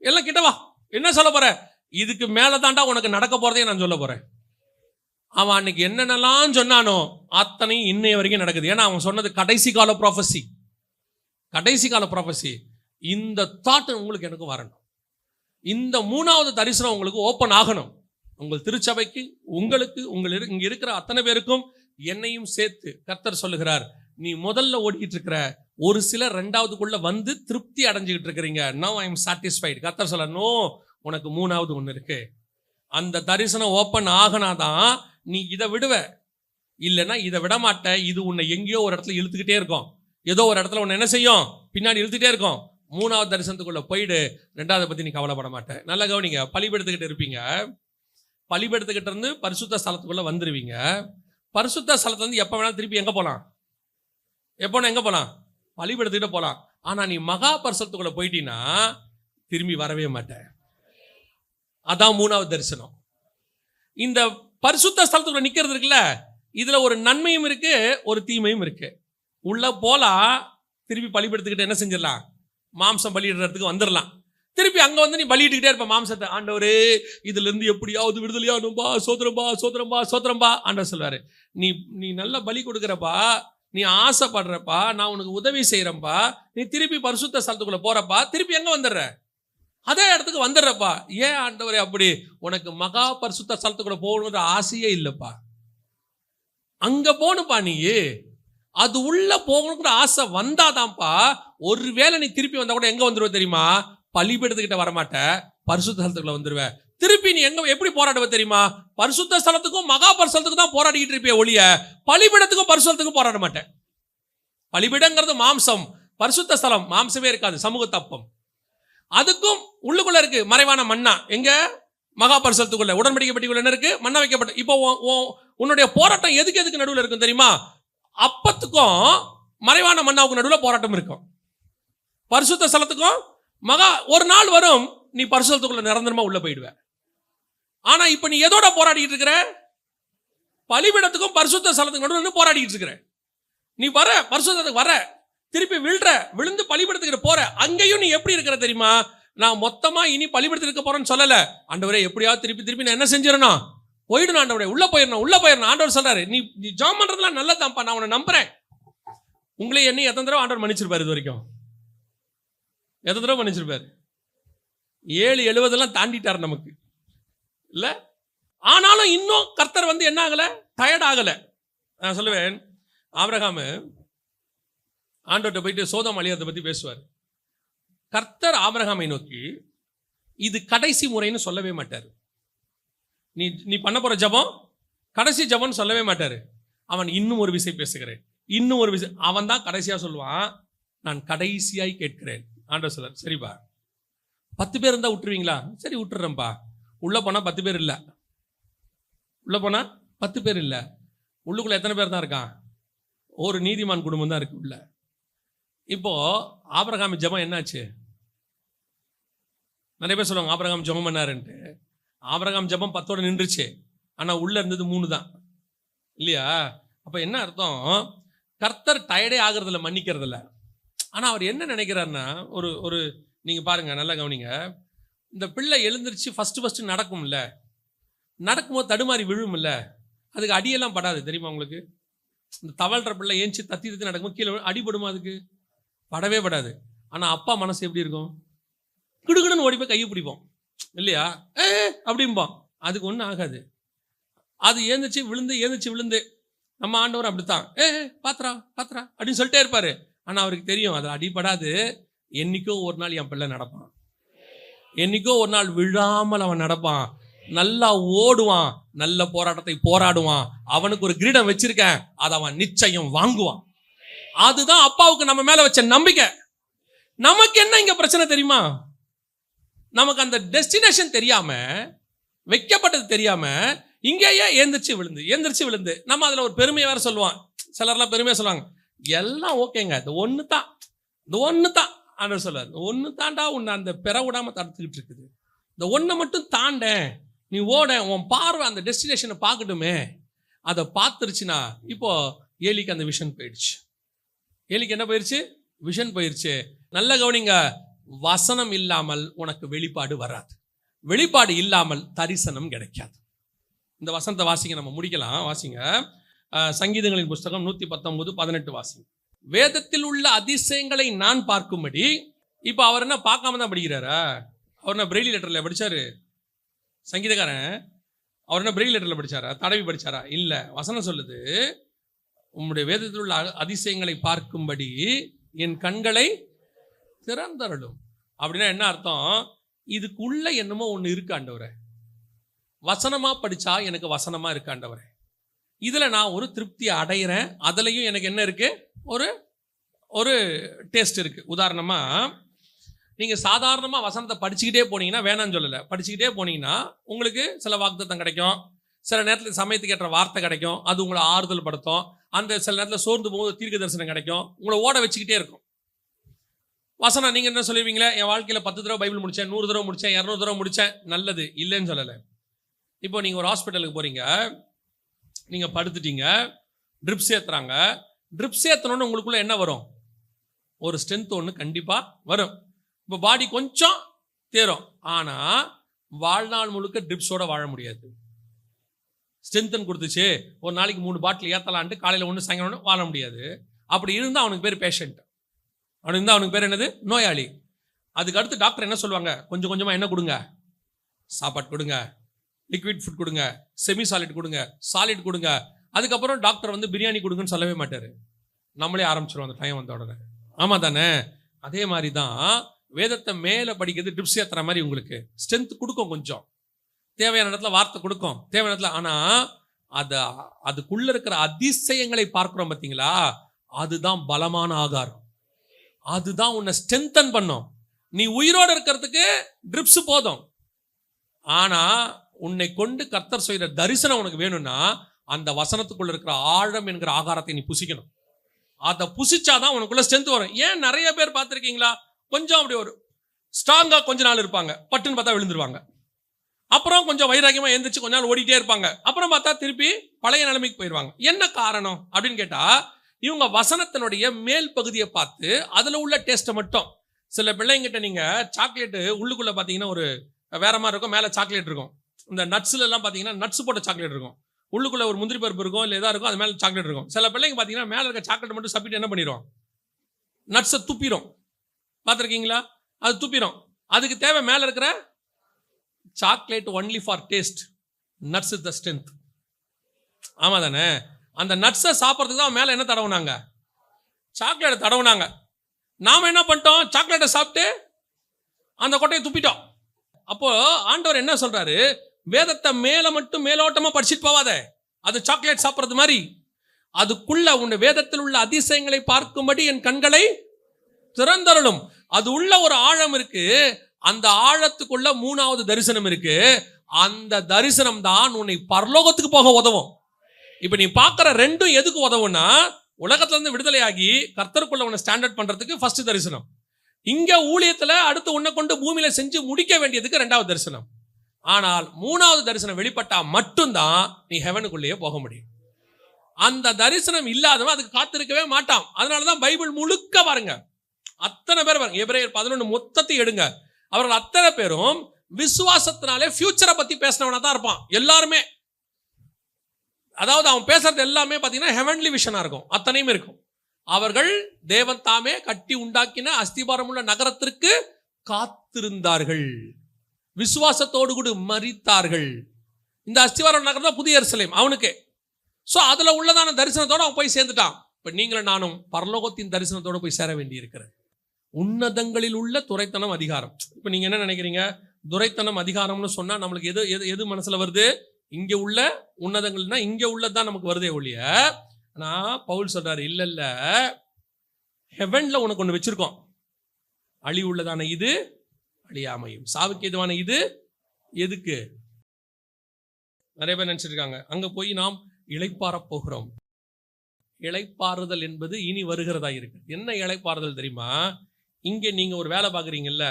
எல்லாம் கிட்ட வா, என்ன சொல்ல போற? இதுக்கு மேல தாண்டா உனக்கு நடக்க போறதே நான் சொல்ல போறேன். அவன் அன்னைக்கு என்னென்னலாம் சொன்னானோ அத்தனையும் இன்னைய வரைக்கும் நடக்குது. ஏன்னா அவன் சொன்னது கடைசி கால ப்ராஃபஸி, கடைசி கால ப்ராஃபஸி. இந்த தாட் உங்களுக்கு எனக்கு வரணும். இந்த 3வது தரிசனம் உங்களுக்கு ஓப்பன் ஆகணும். உங்கள் திருச்சபைக்கு, உங்களுக்கு, இங்க இருக்கிற அத்தனை பேருக்கும் என்னையும் சேர்த்து கர்த்தர் சொல்லுகிறார், நீ முதல்ல ஓடிக்கிட்டு இருக்கிற ஒரு சிலர் ரெண்டாவதுக்குள்ள வந்து திருப்தி அடைஞ்சுக்கிட்டு இருக்கிறீங்க. Now I am satisfied. கர்த்தர் சொல்ல, நோ, உனக்கு மூணாவது ஒன்று இருக்கு. அந்த தரிசனம் ஓப்பன் ஆகனாதான் நீ இதை விடுவ, இல்லைன்னா இதை விட மாட்ட. இது உன்னை எங்கேயோ ஒரு இடத்துல இழுத்துக்கிட்டே இருக்கும். ஏதோ ஒரு இடத்துல உன்னை என்ன செய்யும், பின்னாடி இழுத்துட்டே இருக்கும். மூணாவது தரிசனத்துக்குள்ள போயிடு, ரெண்டாவது பத்தி நீ கவலைப்பட மாட்டேன். நல்லா கவனிங்க. பலிபீடத்துக்கிட்ட இருப்பீங்க, பலிபீடத்துக்கிட்ட இருந்து பரிசுத்த ஸ்தலத்துக்குள்ள வந்துருவீங்க. பரிசுத்த ஸ்தலத்துல இருந்து எப்ப வேணாலும் திருப்பி எங்க போலாம், எப்போ எங்க போலாம், பலிபீடத்துக்கிட்ட போலாம். ஆனா நீ மகா பரிசுத்தத்துக்குள்ள போயிட்டீன்னா திரும்பி வரவே மாட்டேன். அதான் மூணாவது தரிசனம். இந்த பரிசுத்த ஸ்தலத்துக்குள்ள நிக்கிறது இருக்குல்ல, இதுல ஒரு நன்மையும் இருக்கு, ஒரு தீமையும் இருக்கு. உள்ள போலாம், திருப்பி பலிபீடத்துக்கிட்ட என்ன செஞ்சிடலாம், மாம்சம் பலியிடுறதுக்கு வந்துடலாம். திருப்பி அங்க வந்து நீ பலியிட்டுக்கிட்டே இருப்ப மாம்சத்தை. ஆண்டவரே, இதுல இருந்து எப்படியாவது விடுதலையானும்பா, சோத்திரம்பா சோத்திரம்பா சோத்திரம்பா. ஆண்டவர் சொல்வாரு, நீ நல்ல பலி கொடுக்குறப்பா, நீ ஆசைப்படுறப்பா, நான் உனக்கு உதவி செய்யறப்பா, நீ திருப்பி பரிசுத்த ஸ்தலத்துக்குள்ள போறப்பா, திருப்பி எங்க வந்துடுற, அதே இடத்துக்கு வந்துடுறப்பா. ஏன் ஆண்டவரே அப்படி? உனக்கு மகா பரிசுத்த ஸ்தலத்துக்குள்ள போகணுன்ற ஆசையே இல்லப்பா. அங்க போகணுப்பா, நீ அது உள்ள போகணுங்கிற ஆசை வந்தாதான்ப்பா. ஒருவேளை நீ திருப்பி வந்தா கூட எங்க வந்துருவ தெரியுமா, பலிபீடத்துக்கிட்ட வரமாட்ட, பரிசுத்த ஸ்தலத்துக்குள்ள வந்துருவ. திருப்பி நீ எங்க எப்படி போராடுவ தெரியுமா, பரிசுத்த ஸ்தலத்துக்கும் மகா பரிசுத்தத்துக்கும் தான் போராடிக்கிட்டு இருப்பிய ஒழிய பலிபீடத்துக்கும் பரிசுத்தத்துக்கும் போராட மாட்டேன். பலிபீடங்கிறது மாம்சம், பரிசுத்த ஸ்தலம் மாம்சமே இருக்காது, சமூக தப்பம். அதுக்கும் உள்ளுக்குள்ள இருக்கு மறைவான மன்னா. எங்க, மகா பரிசுத்தத்துக்குள்ள உடன்படிக்கை பெட்டிக்குள்ள என்ன இருக்கு, மன்னா வைக்கப்பட்ட. இப்போ உன்னுடைய போராட்டம் எதுக்கு நடுவில் இருக்கும் தெரியுமா, அப்பத்துக்கும் மறைவான மன்னாவுக்கு நடுவில் போராட்டம் இருக்கும். பரிசுத்த ஸ்தலத்துக்கும் மகா ஒரு நாள் வரும், நீ பரிசுத்தத்துக்குள்ள நிரந்தரமா உள்ள போயிடுவ. ஆனா இப்ப நீ எதோட போராடிட்டு இருக்கிற, பலிபீடத்துக்கும் பரிசுத்த ஸ்தலத்துக்கு நடுவில் போராடிட்டு இருக்கிற. நீ வர பரிசுத்தத்துக்கு வர, திருப்பி விழுந்து பலிபீடத்துக்கு போற. அங்கேயும் நீ எப்படி இருக்கிற தெரியுமா, நான் மொத்தமா இனி பலிபீடத்துக்கு இருக்க போறேன்னு சொல்லல. ஆண்டவரே, எப்படியாவது திருப்பி நான் என்ன செஞ்சிடணும், போயிடணும் ஆண்டவரே, உள்ள போயிடணும். ஆண்டவர் சொல்றாரு, நீ ஜெபம் பண்றதுலாம் நல்லதான்ப்பா, நான் உன்னை நம்புறேன். உங்களே என்ன எத்தனை தடவை ஆண்டவர் மன்னிச்சிருப்பாரு இது வரைக்கும், எத்தனை தடவை மன்னிச்சிருப்பாரு? 7-70 தாண்டிட்டார் நமக்கு இல்ல. ஆனாலும் இன்னும் கர்த்தர் வந்து என்ன ஆகல, டயர்ட் ஆகல. நான் சொல்லுவேன், ஆபிரகாம் ஆண்டவர்கிட்ட போயிட்டு சோதோம் அழியறதை பத்தி பேசுவார். கர்த்தர் ஆபிரகாமை நோக்கி இது கடைசி முறைன்னு சொல்லவே மாட்டார். நீ பண்ண போற ஜபம் கடைசி ஜபம் சொல்லவே மாட்டாரு. அவன் இன்னும் ஒரு விஷயம் பேசுகிறேன், இன்னும் ஒரு விஷயம். அவன் தான் கடைசியா சொல்லுவான், நான் கடைசியாய் கேட்கிறேன். ஆண்டவர் சொல்றார், சரிப்பா 10 பேர் இருந்தா விட்டுருவீங்களா? சரி விட்டுறேன்ப்பா. உள்ள போனா 10 பேர் இல்ல, உள்ள போனா 10 பேர் இல்ல, உள்ளுக்குள்ள எத்தனை பேர் தான் இருக்கான், ஒரு நீதிமான் குடும்பம் தான் இருக்கு உள்ள. இப்போ ஆபிரகாம் ஜெபம் என்னாச்சு? நிறைய பேர் சொல்லுவாங்க ஆபிரகாம் ஜெபம் பண்ணாருன்ட்டு. ஆபிரகாம் ஜெபம் 10 நின்றுச்சு, ஆனா உள்ள இருந்தது 3 தான் இல்லையா? அப்ப என்ன அர்த்தம், கர்த்தர் டயர்டே ஆகுறதுல மன்னிக்கிறதுல. ஆனா அவர் என்ன நினைக்கிறாருன்னா, ஒரு நீங்க பாருங்க, நல்லா கவனிங்க. இந்த பிள்ளை எழுந்திருச்சு ஃபர்ஸ்ட் நடக்கும்ல, நடக்கும்போது தடுமாறி விழும்ல, அதுக்கு அடியெல்லாம் படாது தெரியுமா உங்களுக்கு? இந்த தவழ்ற பிள்ளை ஏஞ்சி தத்தி நடக்கும்போது கீழே அடிபடுமா? அதுக்கு படவே படாது. ஆனா அப்பா மனசு எப்படி இருக்கும், கிடுகிடுன்னு ஓடி போய் கையை பிடிப்போம் இல்லையா, அப்படிம்போம். அதுக்கு ஒன்றும் ஆகாது. அது ஏந்திச்சு விழுந்து நம்ம ஆண்டவர் அப்படித்தான், பாத்திரா அப்படின்னு சொல்லிட்டே இருப்பாரு. ஆனா அவருக்கு தெரியும் அது அடிபடாது. என்னைக்கோ ஒரு நாள் என் பிள்ளை நடப்பான், என்னைக்கோ ஒரு நாள் விழாமல் அவன் நடப்பான், நல்லா ஓடுவான், நல்ல போராட்டத்தை போராடுவான், அவனுக்கு ஒரு கிரீடம் வச்சிருக்கேன், அதை அவன் நிச்சயம் வாங்குவான். அதுதான் அப்பாவுக்கு நம்ம மேல வச்ச நம்பிக்கை. நமக்கு என்ன இங்க பிரச்சனை தெரியுமா, நமக்கு அந்த டெஸ்டினேஷன் தெரியாம, வைக்கப்பட்டது தெரியாம, இங்கேயே ஏந்திரிச்சு விழுந்து நம்ம அதுல ஒரு பெருமையை வேற சொல்லுவான். சிலர்லாம் பெருமையா சொல்லுவாங்க, எல்லாம் ஓகேங்க, இது ஒன்று தான் ஆண்டவர் சொல்றாரு, இந்த ஒன்று தாண்டா உன்னை அந்த பெற விடாம தடுத்துக்கிட்டு இருக்குது, இந்த ஒன்றை மட்டும் தாண்ட நீ ஓட, உன் பார்வை அந்த டெஸ்டினேஷனை பார்க்கட்டுமே. அதை பார்த்துருச்சுன்னா, இப்போ ஏலிக்கு அந்த விஷன் போயிடுச்சு. ஏலிக்கு என்ன போயிடுச்சு? விஷன் போயிடுச்சு. நல்ல கவனிங்க, வசனம் இல்லாமல் உனக்கு வெளிப்பாடு வராது, வெளிப்பாடு இல்லாமல் தரிசனம் கிடைக்காது. இந்த வசனத்தை வாசிங்க, நம்ம முடிக்கலாம். வாசிங்க, சங்கீதங்களின் புஸ்தகம் 119:18 வாசிங்க. வேதத்தில் உள்ள அதிசயங்களை நான் பார்க்கும்படி. இப்போ அவர் என்ன பார்க்காம தான் படிக்கிறாரா? அவர் என்ன பிரெய்லி லெட்டர்ல படிச்சாரு? சங்கீதக்காரன் அவர் என்ன பிரெய்லி லெட்டர்ல படிச்சாரா, தடவி படிச்சாரா? இல்ல. வசனம் சொல்லுது, உம்முடைய வேதத்தில் உள்ள அதிசயங்களை பார்க்கும்படி என் கண்களை திறந்தருளும். அப்படின்னா என்ன அர்த்தம்? இதுக்குள்ள என்னமோ ஒன்று இருக்கு ஆண்டவரே, வசனமா படிச்சா எனக்கு வசனமா இருக்கு ஆண்டவரே, இதுல நான் ஒரு திருப்தியை அடைகிறேன், அதுலயும் எனக்கு என்ன இருக்கு, ஒரு ஒரு டேஸ்ட் இருக்கு. உதாரணமா நீங்க சாதாரணமா வசனத்தை படிச்சுக்கிட்டே போனீங்கன்னா, வேணான்னு சொல்லலை, படிச்சுக்கிட்டே போனீங்கன்னா உங்களுக்கு சில வாக்குத்தத்தம் கிடைக்கும், சில நேரத்தில் சமயத்துக்கு ஏற்ற வார்த்தை கிடைக்கும், அது உங்களை ஆறுதல் படுத்தும். அந்த சில நேரத்தில் சோர்ந்து போகும்போது தீர்க்க தரிசனம் கிடைக்கும், உங்களை ஓட வச்சுக்கிட்டே இருக்கும். வசனம் நீங்க என்ன சொல்லுவீங்களே, என் வாழ்க்கையில 10 தடவை பைபிள் முடிச்சேன், 100 தடவை முடிச்சேன், 200 தடவை முடிச்சேன், நல்லது, இல்லைன்னு சொல்லலை. இப்போ நீங்க ஒரு ஹாஸ்பிட்டலுக்கு போறீங்க, நீங்க படுத்துட்டீங்க, ட்ரிப்ஸ் ஏத்துறாங்க, ட்ரிப்ஸ் ஏத்தணும்னு உங்களுக்குள்ள என்ன வரும்? ஒரு ஸ்ட்ரென்த் ஒன்று கண்டிப்பா வரும். இப்போ பாடி கொஞ்சம் தேரும், ஆனா வாழ்நாள் முழுக்க ட்ரிப்ஸோட வாழ முடியாது. ஸ்ட்ரென்த்தன் கொடுத்துச்சு, ஒரு நாளைக்கு 3 பாட்டில் ஏற்றலான்ட்டு காலையில் 1 சாயங்காலம் 1 வாழ முடியாது. அப்படி இருந்தால் அவனுக்கு பேர் பேஷண்ட், அப்படி இருந்தால் அவனுக்கு பேர் என்னது? நோயாளி. அதுக்கு அடுத்து டாக்டர் என்ன சொல்லுவாங்க? கொஞ்சம் கொஞ்சமாக என்ன கொடுங்க? சாப்பாடு கொடுங்க, லிக்விட் ஃபுட் கொடுங்க, செமி சாலிட் கொடுங்க, சாலிட் கொடுங்க. அதுக்கப்புறம் டாக்டர் வந்து பிரியாணி கொடுங்கன்னு சொல்லவே மாட்டார், நம்மளே ஆரம்பிச்சிருவோம் அந்த டைம் வந்த உடனே. ஆமாம் தானே? அதே மாதிரி தான் வேதத்தை மேலே படிக்கிறது ட்ரிப்ஸ் ஏற்றுற மாதிரி உங்களுக்கு ஸ்ட்ரென்த் கொடுக்கும், கொஞ்சம் தேவையான இடத்துல வார்த்தை கொடுக்கும், தேவையான இடத்துல. ஆனால் அதுக்குள்ள இருக்கிற அதிசயங்களை பார்க்குறோம் பார்த்தீங்களா, அதுதான் பலமான ஆகாரம், அதுதான் உன்னை ஸ்ட்ரென்தன் பண்ணும். நீ உயிரோடு இருக்கிறதுக்கு ட்ரிப்ஸ் போதும், ஆனால் உன்னை கொண்டு கர்த்தர் செய்கிற தரிசனம் உனக்கு வேணும்னா அந்த வசனத்துக்குள்ள இருக்கிற ஆழம் என்கிற ஆகாரத்தை நீ புசிக்கணும். அதை புசிச்சாதான் உனக்குள்ள ஸ்ட்ரென்த் வரும். ஏன் நிறைய பேர் பார்த்துருக்கீங்களா, கொஞ்சம் அப்படி ஒரு ஸ்ட்ராங்காக கொஞ்ச நாள் இருப்பாங்க, பட்டுன்னு பார்த்தா விழுந்துருவாங்க, அப்புறம் கொஞ்சம் வைராக்கியமாக எழுந்திரிச்சு கொஞ்ச நாள் ஓடிட்டே இருப்பாங்க, அப்புறம் பார்த்தா திருப்பி பழைய நிலைமைக்கு போயிடுவாங்க. என்ன காரணம் அப்படின்னு கேட்டால், இவங்க வசனத்தினுடைய மேல் பகுதியை பார்த்து அதில் உள்ள டேஸ்ட்டை மட்டும். சில பிள்ளைங்கிட்ட நீங்கள் சாக்லேட்டு உள்ளுக்குள்ளே பார்த்தீங்கன்னா ஒரு வேற மாதிரி இருக்கும், மேலே சாக்லேட் இருக்கும். இந்த நட்ஸ்ல எல்லாம் பார்த்தீங்கன்னா நட்ஸ் போட்ட சாக்லேட் இருக்கும், உள்ளுக்குள்ளே ஒரு முந்திரி பருப்பு இருக்கும், இல்லை எதாக இருக்கும், அது மேலே சாக்லேட் இருக்கும். சில பிள்ளைங்க பார்த்தீங்கன்னா மேலே இருக்க சாக்லேட் மட்டும் சப்பிட்டு என்ன பண்ணிடும், நட்ஸை துப்பிடும். பார்த்துருக்கீங்களா? அது துப்பிடும். அதுக்கு தேவை மேலே இருக்கிற chocolate only for taste, nuts is the strength. ஆமாம் தானே? அந்த நட்ஸை சாப்பிட்றதுக்கு தான் மேலே என்ன தடவுனாங்க, சாக்லேட்டை தடவுனாங்க. நாம் என்ன பண்ணிட்டோம், சாக்லேட்டை சாப்பிட்டு அந்த கொட்டையை துப்பிட்டோம். அப்போ ஆண்டவர் என்ன சொல்றாரு, வேதத்தை மேலே மட்டும் மேலோட்டமாக படிச்சுட்டு போவாத, அது சாக்லேட் சாப்பிட்றது மாதிரி. அதுக்குள்ள உன் வேதத்தில் உள்ள அதிசயங்களை பார்க்கும்படி என் கண்களை திறந்தருளும். அது உள்ள ஒரு ஆழம் இருக்கு, அந்த ஆழத்துக்குள்ள 3வது தரிசனம் இருக்கு. அந்த தரிசனம் தான் உன்னை பரலோகத்துக்கு போக உதவும். இப்ப நீ பார்க்கிற ரெண்டும் எதுக்கு உதவும்னா, உலகத்துல இருந்து விடுதலையாகி கர்த்தருக்குள்ள உன்னை ஸ்டாண்டர்ட் பண்றதுக்கு ஃபர்ஸ்ட் தரிசனம், இங்க ஊழியத்துல அடுத்து உன்னை கொண்டு பூமியில செஞ்சு முடிக்க வேண்டியதுக்கு 2வது தரிசனம். ஆனால் 3வது தரிசனம் வெளிப்பட்டா மட்டும்தான் நீ ஹெவனுக்குள்ளேயே போக முடியும். அந்த தரிசனம் இல்லாதவன் அதுக்கு காத்திருக்கவே மாட்டான். அதனாலதான் பைபிள் முழுக்க பாருங்க, அத்தனை பேர் பாருங்க, எபிரேயர் 11 மொத்தத்தை எடுங்க, அவர்கள் அத்தனை பேரும் விசுவாசத்தினாலே ஃபியூச்சரை பத்தி பேசினவனா தான் இருப்பான் எல்லாருமே. அதாவது அவன் பேசுறது எல்லாமே பார்த்தீங்கன்னா ஹெவன்லி விஷனா இருக்கும், அத்தனையும் இருக்கும். அவர்கள் தேவன் தாமே கட்டி உண்டாக்கின அஸ்திபாரம் உள்ள நகரத்திற்கு காத்திருந்தார்கள், விசுவாசத்தோடு கூட மரித்தார்கள். இந்த அஸ்திபாரம் நகரம் தான் புதிய எருசலேம் அவனுக்கு. ஸோ அதில் உள்ளதான தரிசனத்தோடு அவன் போய் சேர்ந்துட்டான். இப்போ நீங்களும் நானும் பரலோகத்தின் தரிசனத்தோடு போய் சேர வேண்டி இருக்கிறது. உன்னதங்களில் உள்ள துரைத்தனம் அதிகாரம். இப்போ நீங்கள் என்ன நினைக்கிறீங்க, துரைத்தனம் அதிகாரம்னு சொன்னால் நம்மளுக்கு எது எது எது மனசில் வருது? இங்கே உள்ள உன்னதங்கள்னா இங்கே உள்ளதான் நமக்கு வருதே ஒழிய. ஆனால் பவுல் சொல்றாரு, இல்லை இல்லை, ஹெவன்ல உனக்கு ஒன்று வச்சிருக்கோம், அழி உள்ளதான இது அழியாமையும், சாவுக்கு எதுவான இது எதுக்கு? நிறைய பேர் நினைச்சிட்டு இருக்காங்க அங்க போய் நாம் இளைப்பாற போகிறோம். இளைப்பாறுதல் என்பது இனி வருகிறதா இருக்கு. என்ன இளைப்பாறுதல் தெரியுமா? இங்கே நீங்க ஒரு வேலை பார்க்குறீங்கல்ல,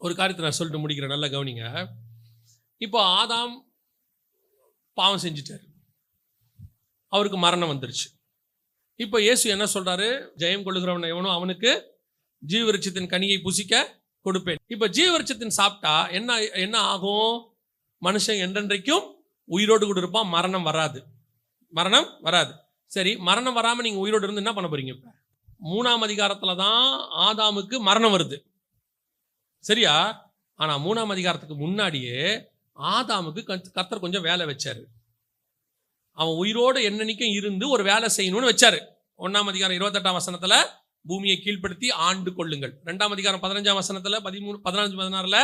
ஒரு காரியத்தை நான் சொல்லிட்டு முடிக்கிறேன், நல்லா கவனிங்க. இப்போ ஆதாம் பாவம் செஞ்சுட்டாரு, அவருக்கு மரணம் வந்துருச்சு. இப்போ இயேசு என்ன சொல்றாரு, ஜெயம் கொள்ளுகிறவன் எவனோ அவனுக்கு ஜீவவிருட்சத்தின் கனியை புசிக்க கொடுப்பேன். இப்போ ஜீவவிருட்சத்தின் சாப்பிட்டா என்ன என்ன ஆகும்? மனுஷன் என்றென்றைக்கும் உயிரோடு கூட இருப்பான், மரணம் வராது, மரணம் வராது. சரி, மரணம் வராமல் நீங்கள் உயிரோடு இருந்து என்ன பண்ண போறீங்க? இப்போ 3ஆம் அதிகாரத்தில் தான் ஆதாமுக்கு மரணம் வருது, சரியா? ஆனால் 3ஆம் அதிகாரத்துக்கு முன்னாடியே ஆதாமுக்கு கர்த்தர் கொஞ்சம் வேலை வச்சாரு. அவன் உயிரோடு என்னன்னைக்கும் இருந்து ஒரு வேலை செய்யணும்னு வச்சாரு. 1ஆம் அதிகாரம் 28ஆம் வசனத்துல பூமியை கீழ்ப்படுத்தி ஆண்டு கொள்ளுங்கள். 2ஆம் அதிகாரம் 15ஆம் வசனத்துல 13, 14, 16ல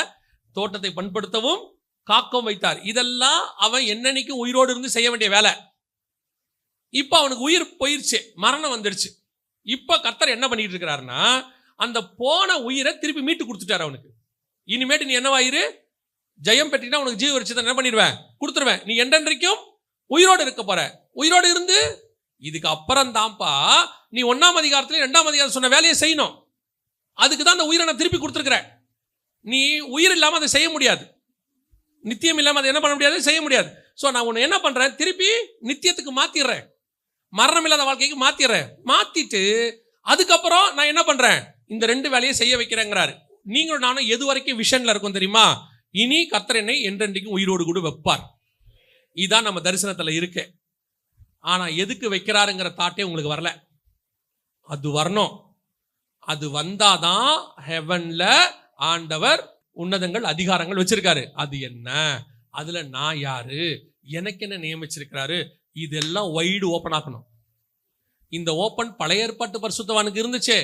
தோட்டத்தை பண்படுத்தவும் காக்கவும் வைத்தார். இதெல்லாம் அவன் என்னன்னைக்கும் உயிரோடு இருந்து செய்ய வேண்டிய வேலை. இப்ப அவனுக்கு உயிர் போயிருச்சு, மரணம் வந்துடுச்சு. இப்ப கர்த்தர் என்ன பண்ணிட்டு இருக்கிறாருன்னா, அந்த போன உயிரை திருப்பி மீட்டு கொடுத்துட்டாரு அவனுக்கு. இனிமேட்டு நீ என்னவாயிரு, ஜெயம் பெற்றினா உனக்கு ஜீவ விருட்சத்தை என்ன பண்ணிடுவேன், கொடுத்துருவேன். நீ என்றென்றைக்கும் உயிரோடு இருக்க போற. உயிரோடு இருந்து இதுக்கு அப்புறம் தான்ப்பா நீ 1ஆம் அதிகாரத்துல 2ஆம் அதிகாரம் சொன்ன வேலையை செய்யணும். அதுக்கு தான் அந்த உயிரை நான் திருப்பி கொடுத்துருக்கிறேன். நீ உயிர் இல்லாம அதை செய்ய முடியாது, நித்தியம் இல்லாம அதை என்ன பண்ண முடியாது, செய்ய முடியாது. ஸோ நான் உன்னை என்ன பண்றேன், திருப்பி நித்தியத்துக்கு மாத்திடுறேன், மரணம் இல்லாத வாழ்க்கைக்கு மாத்திடுறேன். மாத்திட்டு அதுக்கப்புறம் நான் என்ன பண்றேன், இந்த 2 வேலையை செய்ய வைக்கிறேங்கிறாரு. நீங்களும் நானும் எது வரைக்கும் விஷன்ல இருக்கும் தெரியுமா, இனி கர்த்தர் என்னை என்றென்றைக்கும் உயிரோடு கூட வைப்பார். இதுதான் நம்ம தரிசனத்துல இருக்கு. ஆனா எதுக்கு வைக்கிறாருங்கிற தாட்டே உங்களுக்கு வரல. அது வரணும். அது வந்தாதான் ஹெவன்ல ஆண்டவர் உன்னதங்கள் அதிகாரங்கள் வச்சிருக்காரு. அது என்ன, அதுல நான் யாரு, எனக்கு என்ன நியமிச்சிருக்கிறாரு, இதெல்லாம் வைடு ஓப்பன் ஆக்கணும். இந்த ஓப்பன் பழைய ஏற்பாட்டு பரிசுத்தவானுக்கு இருந்துச்சு,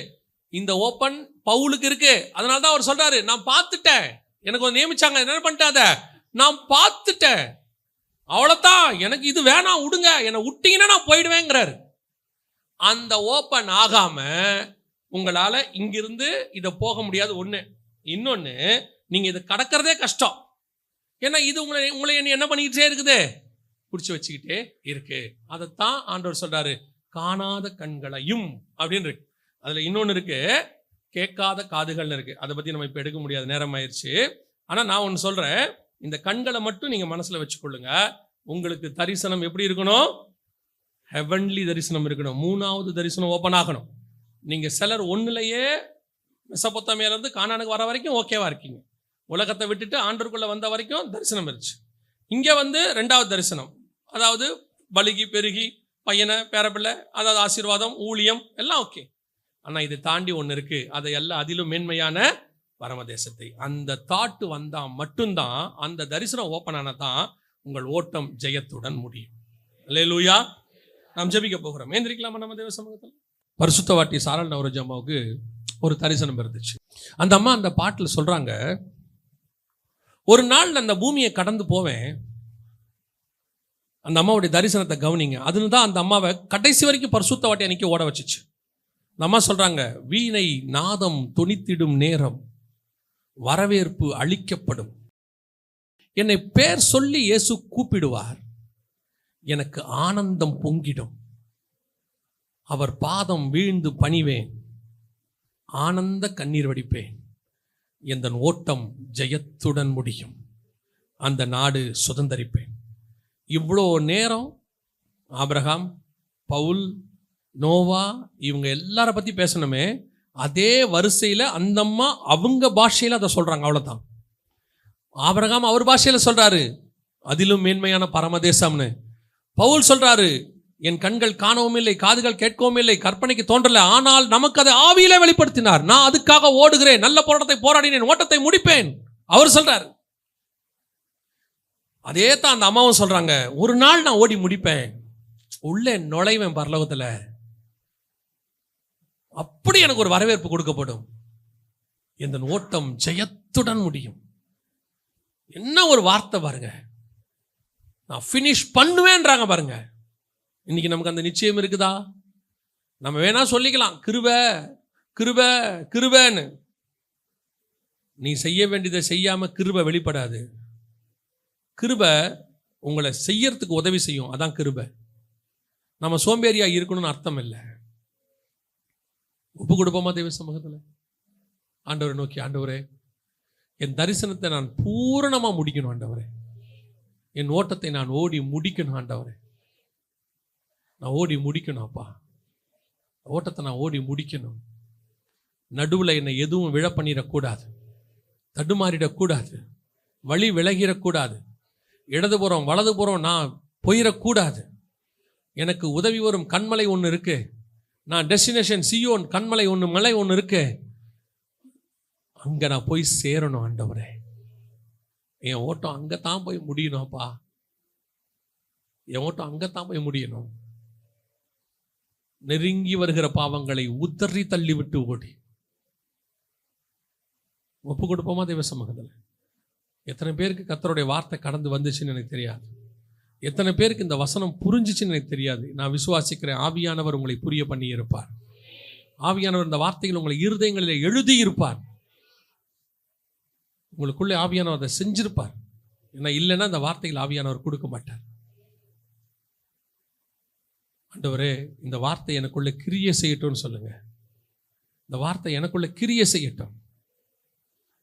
இந்த ஓப்பன் பவுலுக்கு இருக்கு. அதனால தான் அவர் சொல்றாரு, நான் பார்த்துட்டேன், எனக்கு ஒரு நியமிச்சாங்க, என்ன பண்ணிட்டாத, நான் பார்த்துட்டேன், அவ்வளவுதான், எனக்கு இது வேணாம், விடுங்க, என்னை விட்டீங்கன்னா நான் போயிடுவேங்கிறாரு. அந்த ஓப்பன் ஆகாம உங்களால இங்கிருந்து இதை போக முடியாது. ஒண்ணு. இன்னொன்னு, நீங்க இதை கடக்கிறதே கஷ்டம். ஏன்னா இது உங்களை என்ன பண்ணிக்கிட்டே இருக்குது, பிடிச்சி வச்சுக்கிட்டே இருக்கு. அதைத்தான் ஆண்டவர் சொல்றாரு, காணாத கண்களையும் அப்படின்னு இருக்கு. அதுல இன்னொன்னு இருக்கு, கேட்காத காதுகள்னு இருக்கு. அதை பத்தி நம்ம இப்ப எடுக்க முடியாது, நேரம் ஆயிடுச்சு. ஆனா நான் ஒன்னு சொல்றேன், இந்த கண்களை மட்டும் நீங்க மனசுல வச்சுக்கொள்ளுங்க. உங்களுக்கு தரிசனம் எப்படி இருக்கணும், ஹெவன்லி தரிசனம் இருக்கணும். 3வது தரிசனம் ஓப்பன் ஆகணும். நீங்க சிலர் ஒண்ணுலயே மெசொப்பொத்தாமியால இருந்து கானானுக்கு வர வரைக்கும் ஓகேவா இருக்கீங்க. உலகத்தை விட்டுட்டு ஆண்டருக்குள்ள வந்த வரைக்கும் தரிசனம் இருந்துச்சு. இங்க 2வது தரிசனம், அதாவது பலுகி பெருகி பையனை பேரப்பிள்ளை, அதாவது ஆசீர்வாதம், ஊழியம் எல்லாம் ஓகே. ஆனா இதை தாண்டி ஒண்ணு இருக்கு, அதை எல்லாம் அதிலும் மேன்மையான பரமதேசத்தை. அந்த தாட்டு வந்தா மட்டும்தான், அந்த தரிசனம் ஓப்பன் ஆனதான் உங்கள் ஓட்டம் ஜெயத்துடன் முடியும். அல்லேலூயா. நாம் ஜெபிக்க போகிறோம். ஏந்திரிக்கலாமா நம்ம தேவ சமூகத்தில்? பரிசுத்தவாட்டி சாரல் நவரோஜி அம்மாவுக்கு ஒரு தரிசனம் இருந்துச்சு. அந்த அம்மா அந்த பாட்டில் சொல்றாங்க, ஒரு நாள் அந்த பூமியை கடந்து போவேன். அந்த அம்மாவுடைய தரிசனத்தை கவனிங்க. அதுன்னு தான் அந்த அம்மாவை கடைசி வரைக்கும் பரிசுத்தவாட்டி அன்னைக்கு ஓட வச்சுச்சு. அந்த அம்மா சொல்றாங்க, வீணை நாதம் தொனித்திடும் நேரம் வரவேற்பு அளிக்கப்படும். என்னை பேர் சொல்லி இயேசு கூப்பிடுவார், எனக்கு ஆனந்தம் பொங்கிடும். அவர் பாதம் வீழ்ந்து பணிவேன், ஆனந்த கண்ணீர் வடிப்பேன். எந்த ஓட்டம் ஜெயத்துடன் முடியும், அந்த நாடு சுதந்தரிப்பேன். இவ்வளோ நேரம் ஆபிரகாம், பவுல், நோவா இவங்க எல்லார பத்தி பேசணுமே, அதே வரிசையில அந்த அம்மா அவங்க பாஷையில அதை சொல்றாங்க. அவ்வளவுதான். ஆபிரகாம் அவர் பாஷையில சொல்றாரு, அதிலும் மேன்மையான பரமதேசம்னு. பவுல் சொல்றாரு, என் கண்கள் காணவும் இல்லை, காதுகள் கேட்கவும் இல்லை, கற்பனைக்கு தோன்றல, ஆனால் நமக்கு அதை ஆவியில வெளிப்படுத்தினார். நான் அதுக்காக ஓடுகிறேன், நல்ல போராட்டத்தை போராடினேன், ஓட்டத்தை முடிப்பேன் அவர் சொல்றாரு. அதே தான் அந்த அம்மாவும் சொல்றாங்க, ஒரு நாள் நான் ஓடி முடிப்பேன், உள்ளே நுழைவேன் பரலோகத்துல, அப்படி எனக்கு ஒரு வரவேற்பு கொடுக்கப்படும், இந்த ஓட்டம் ஜெயத்துடன் முடியும். என்ன ஒரு வார்த்தை பாருங்க, நான் ஃபினிஷ் பண்ணுவேன்றாங்க பாருங்க. இன்னைக்கு நமக்கு அந்த நிச்சயம் இருக்குதா? நம்ம வேணா சொல்லிக்கலாம் கிருபை கிருபை கிருபைன்னு. நீ செய்ய வேண்டியதை செய்யாம கிருபை வெளிப்படாது. கிருபை உங்களை செய்யறதுக்கு உதவி செய்யும், அதான் கிருபை. நம்ம சோம்பேறியா இருக்கணும்னு அர்த்தம் இல்லை. ஒப்பு கொடுப்போமா தேவ சமூகத்தில்? ஆண்டவரை நோக்கி, ஆண்டவரே என் தரிசனத்தை நான் பூரணமா முடிக்கணும் ஆண்டவரே, என் ஓட்டத்தை நான் ஓடி முடிக்கணும் ஆண்டவரே, நான் ஓடி முடிக்கணும் அப்பா, ஓட்டத்தை நான் ஓடி முடிக்கணும். நடுவில் என்னை எதுவும் விழ பண்ணிடக்கூடாது, தடுமாறிடக்கூடாது, வழி விலகிடக்கூடாது, இடதுபுறம் வலதுபுறம் நான் போயிடக்கூடாது. எனக்கு உதவி வரும் கண்மலை ஒன்று இருக்கு, நான் டெஸ்டினேஷன் சியோன் கண்மலை ஒன்று, மலை ஒன்று இருக்கு, அங்க நான் போய் சேரணும் ஆண்டவரே. என் ஓட்டம் அங்கத்தான் போய் முடியணும்ப்பா. என் ஓட்டம் அங்கத்தான் போய் முடியணும். நெருங்கி வருகிற பாவங்களை உதறி தள்ளிவிட்டு ஓடி ஒப்பு கொடுப்போமா தெய்வ சமூகத்தில்? எத்தனை பேருக்கு கர்த்தருடைய வார்த்தை கடந்து வந்துச்சுன்னு எனக்கு தெரியாது. எத்தனை பேருக்கு இந்த வசனம் புரிஞ்சிச்சுன்னு எனக்கு தெரியாது. நான் விசுவாசிக்கிறேன், ஆவியானவர் உங்களை புரிய பண்ணி இருப்பார். ஆவியானவர் இந்த வார்த்தைகள் உங்களை இருதயங்களில் எழுதி இருப்பார். உங்களுக்குள்ளே ஆவியானவர் அதை செஞ்சிருப்பார். ஏன்னா இல்லைன்னா இந்த வார்த்தைகள் ஆவியானவர் கொடுக்க மாட்டார். ஆண்டவரே, இந்த வார்த்தை எனக்குள்ள கிரியை செய்யட்டும்னு சொல்லுங்க. இந்த வார்த்தை எனக்குள்ள கிரியை செய்யட்டும்.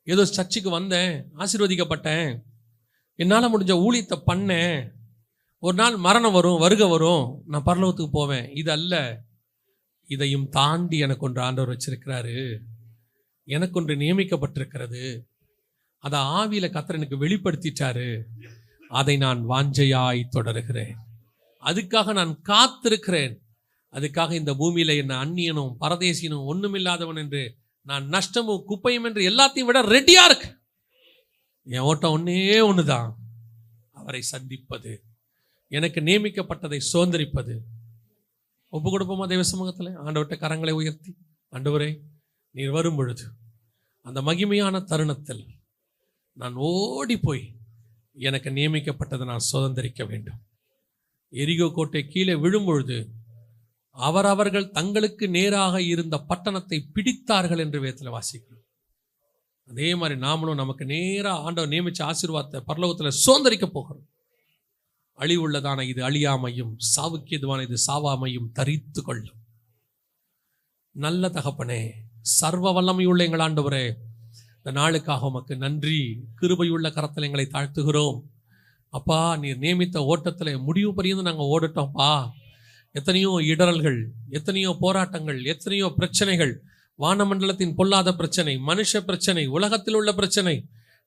ஏதோ சர்ச்சுக்கு வந்தேன், ஆசீர்வதிக்கப்பட்டேன், என்னால் முடிஞ்ச ஊழியத்தை பண்ணேன், ஒரு நாள் மரணம் வரும், வருகை வரும், நான் பரலோகத்துக்கு போவேன், இது அல்ல. இதையும் தாண்டி எனக்கு ஒன்று ஆண்டவர் வச்சிருக்கிறாரு, எனக்கு ஒன்று நியமிக்கப்பட்டிருக்கிறது. அதை ஆவியில கர்த்தர் எனக்கு வெளிப்படுத்திட்டாரு. அதை நான் வாஞ்சையாய் தொடருகிறேன். அதுக்காக நான் காத்திருக்கிறேன். அதுக்காக இந்த பூமியில என்ன அந்நியனும் பரதேசினும் ஒண்ணுமில்லாதவன் என்று, நான் நஷ்டமும் குப்பையும் என்று எல்லாத்தையும் விட ரெடியா இருக்கு. என் ஓட்டம் ஒன்னே ஒண்ணுதான், அவரை சந்திப்பது, எனக்கு நியமிக்கப்பட்டதை சுதந்திரிப்பது. ஒப்பு கொடுப்போமா தெய்வ சமூகத்தில்? ஆண்டவர்கிட்ட கரங்களை உயர்த்தி, ஆண்டவரே, நீர் வரும் பொழுது அந்த மகிமையான தருணத்தில் நான் ஓடி போய் எனக்கு நியமிக்கப்பட்டதை நான் சுதந்திரிக்க வேண்டும். எரிகோ கோட்டை கீழே விழும் பொழுது அவர்கள் தங்களுக்கு நேராக இருந்த பட்டணத்தை பிடித்தார்கள் என்று வேதத்தில் வாசிக்கிறோம். அதே மாதிரி நாமளும் நமக்கு நேராக ஆண்டவர் நியமிச்ச ஆசீர்வாதத்தை பரலோகத்தில் சுதந்திரிக்க போகிறோம். அழிவுள்ளதான இது அழியாமையும், சாவுக்கு எதுவான இது சாவாமையும் தரித்து கொள்ளும். நல்ல தகப்பனே, சர்வ வல்லமையுள்ள எங்கள் ஆண்டவரே, இந்த நாளுக்காக உமக்கு நன்றி. கிருபையுள்ள கரத்தில் எங்களை தாழ்த்துகிறோம். அப்பா, நீர் நியமித்த ஓட்டத்தில் முடிவு பரியந்து நாங்கள் ஓடட்டோம்ப்பா. எத்தனையோ இடரல்கள், எத்தனையோ போராட்டங்கள், எத்தனையோ பிரச்சனைகள், வானமண்டலத்தின் பொல்லாத பிரச்சனை, மனுஷ பிரச்சனை, உலகத்தில் உள்ள பிரச்சனை,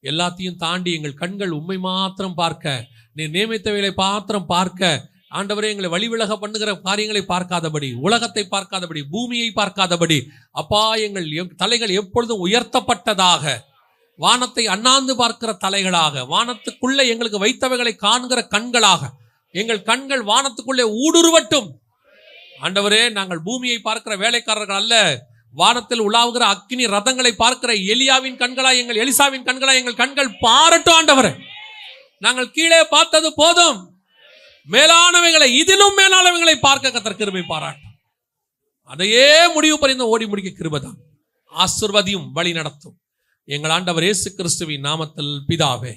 எல்லாத்தையும் தாண்டி எங்கள் கண்கள் உண்மை மாத்திரம் பார்க்க, நீர் நியமித்தவைகளை மாத்திரம் பார்க்க, ஆண்டவரே, எங்களை வழிவிலக பண்ணுகிற காரியங்களை பார்க்காதபடி, உலகத்தை பார்க்காதபடி, பூமியை பார்க்காதபடி, அப்பா, எங்கள் தலைகள் எப்பொழுதும் உயர்த்தப்பட்டதாக, வானத்தை அண்ணாந்து பார்க்கிற தலைகளாக, வானத்துக்குள்ளே எங்களுக்கு வைத்தவைகளை காண்கிற கண்களாக, எங்கள் கண்கள் வானத்துக்குள்ளே ஊடுருவட்டும். ஆண்டவரே, நாங்கள் பூமியை பார்க்கிற வேலைக்காரர்கள் அல்ல, வானத்தில் உலாவுகிற அக்கினி ரதங்களை பார்க்கிற எலியாவின் கண்களாய், எங்கள் எலிசாவின் கண்களாய் எங்கள் கண்கள் பாரட்டும். ஆண்டவரே, நாங்கள் கீழே பார்த்தது போதும், மேலானவைகளை, இதிலும் மேலானவைகளை பார்க்க கர்த்தர் கிருபை பாராட்டும். அதையே முடிவு பரிந்து ஓடி முடிக்க கிருபைதான். ஆசீர்வதியும், வழி நடத்தும். எங்கள் ஆண்டவர் இயேசு கிறிஸ்துவின் நாமத்தில் பிதாவே.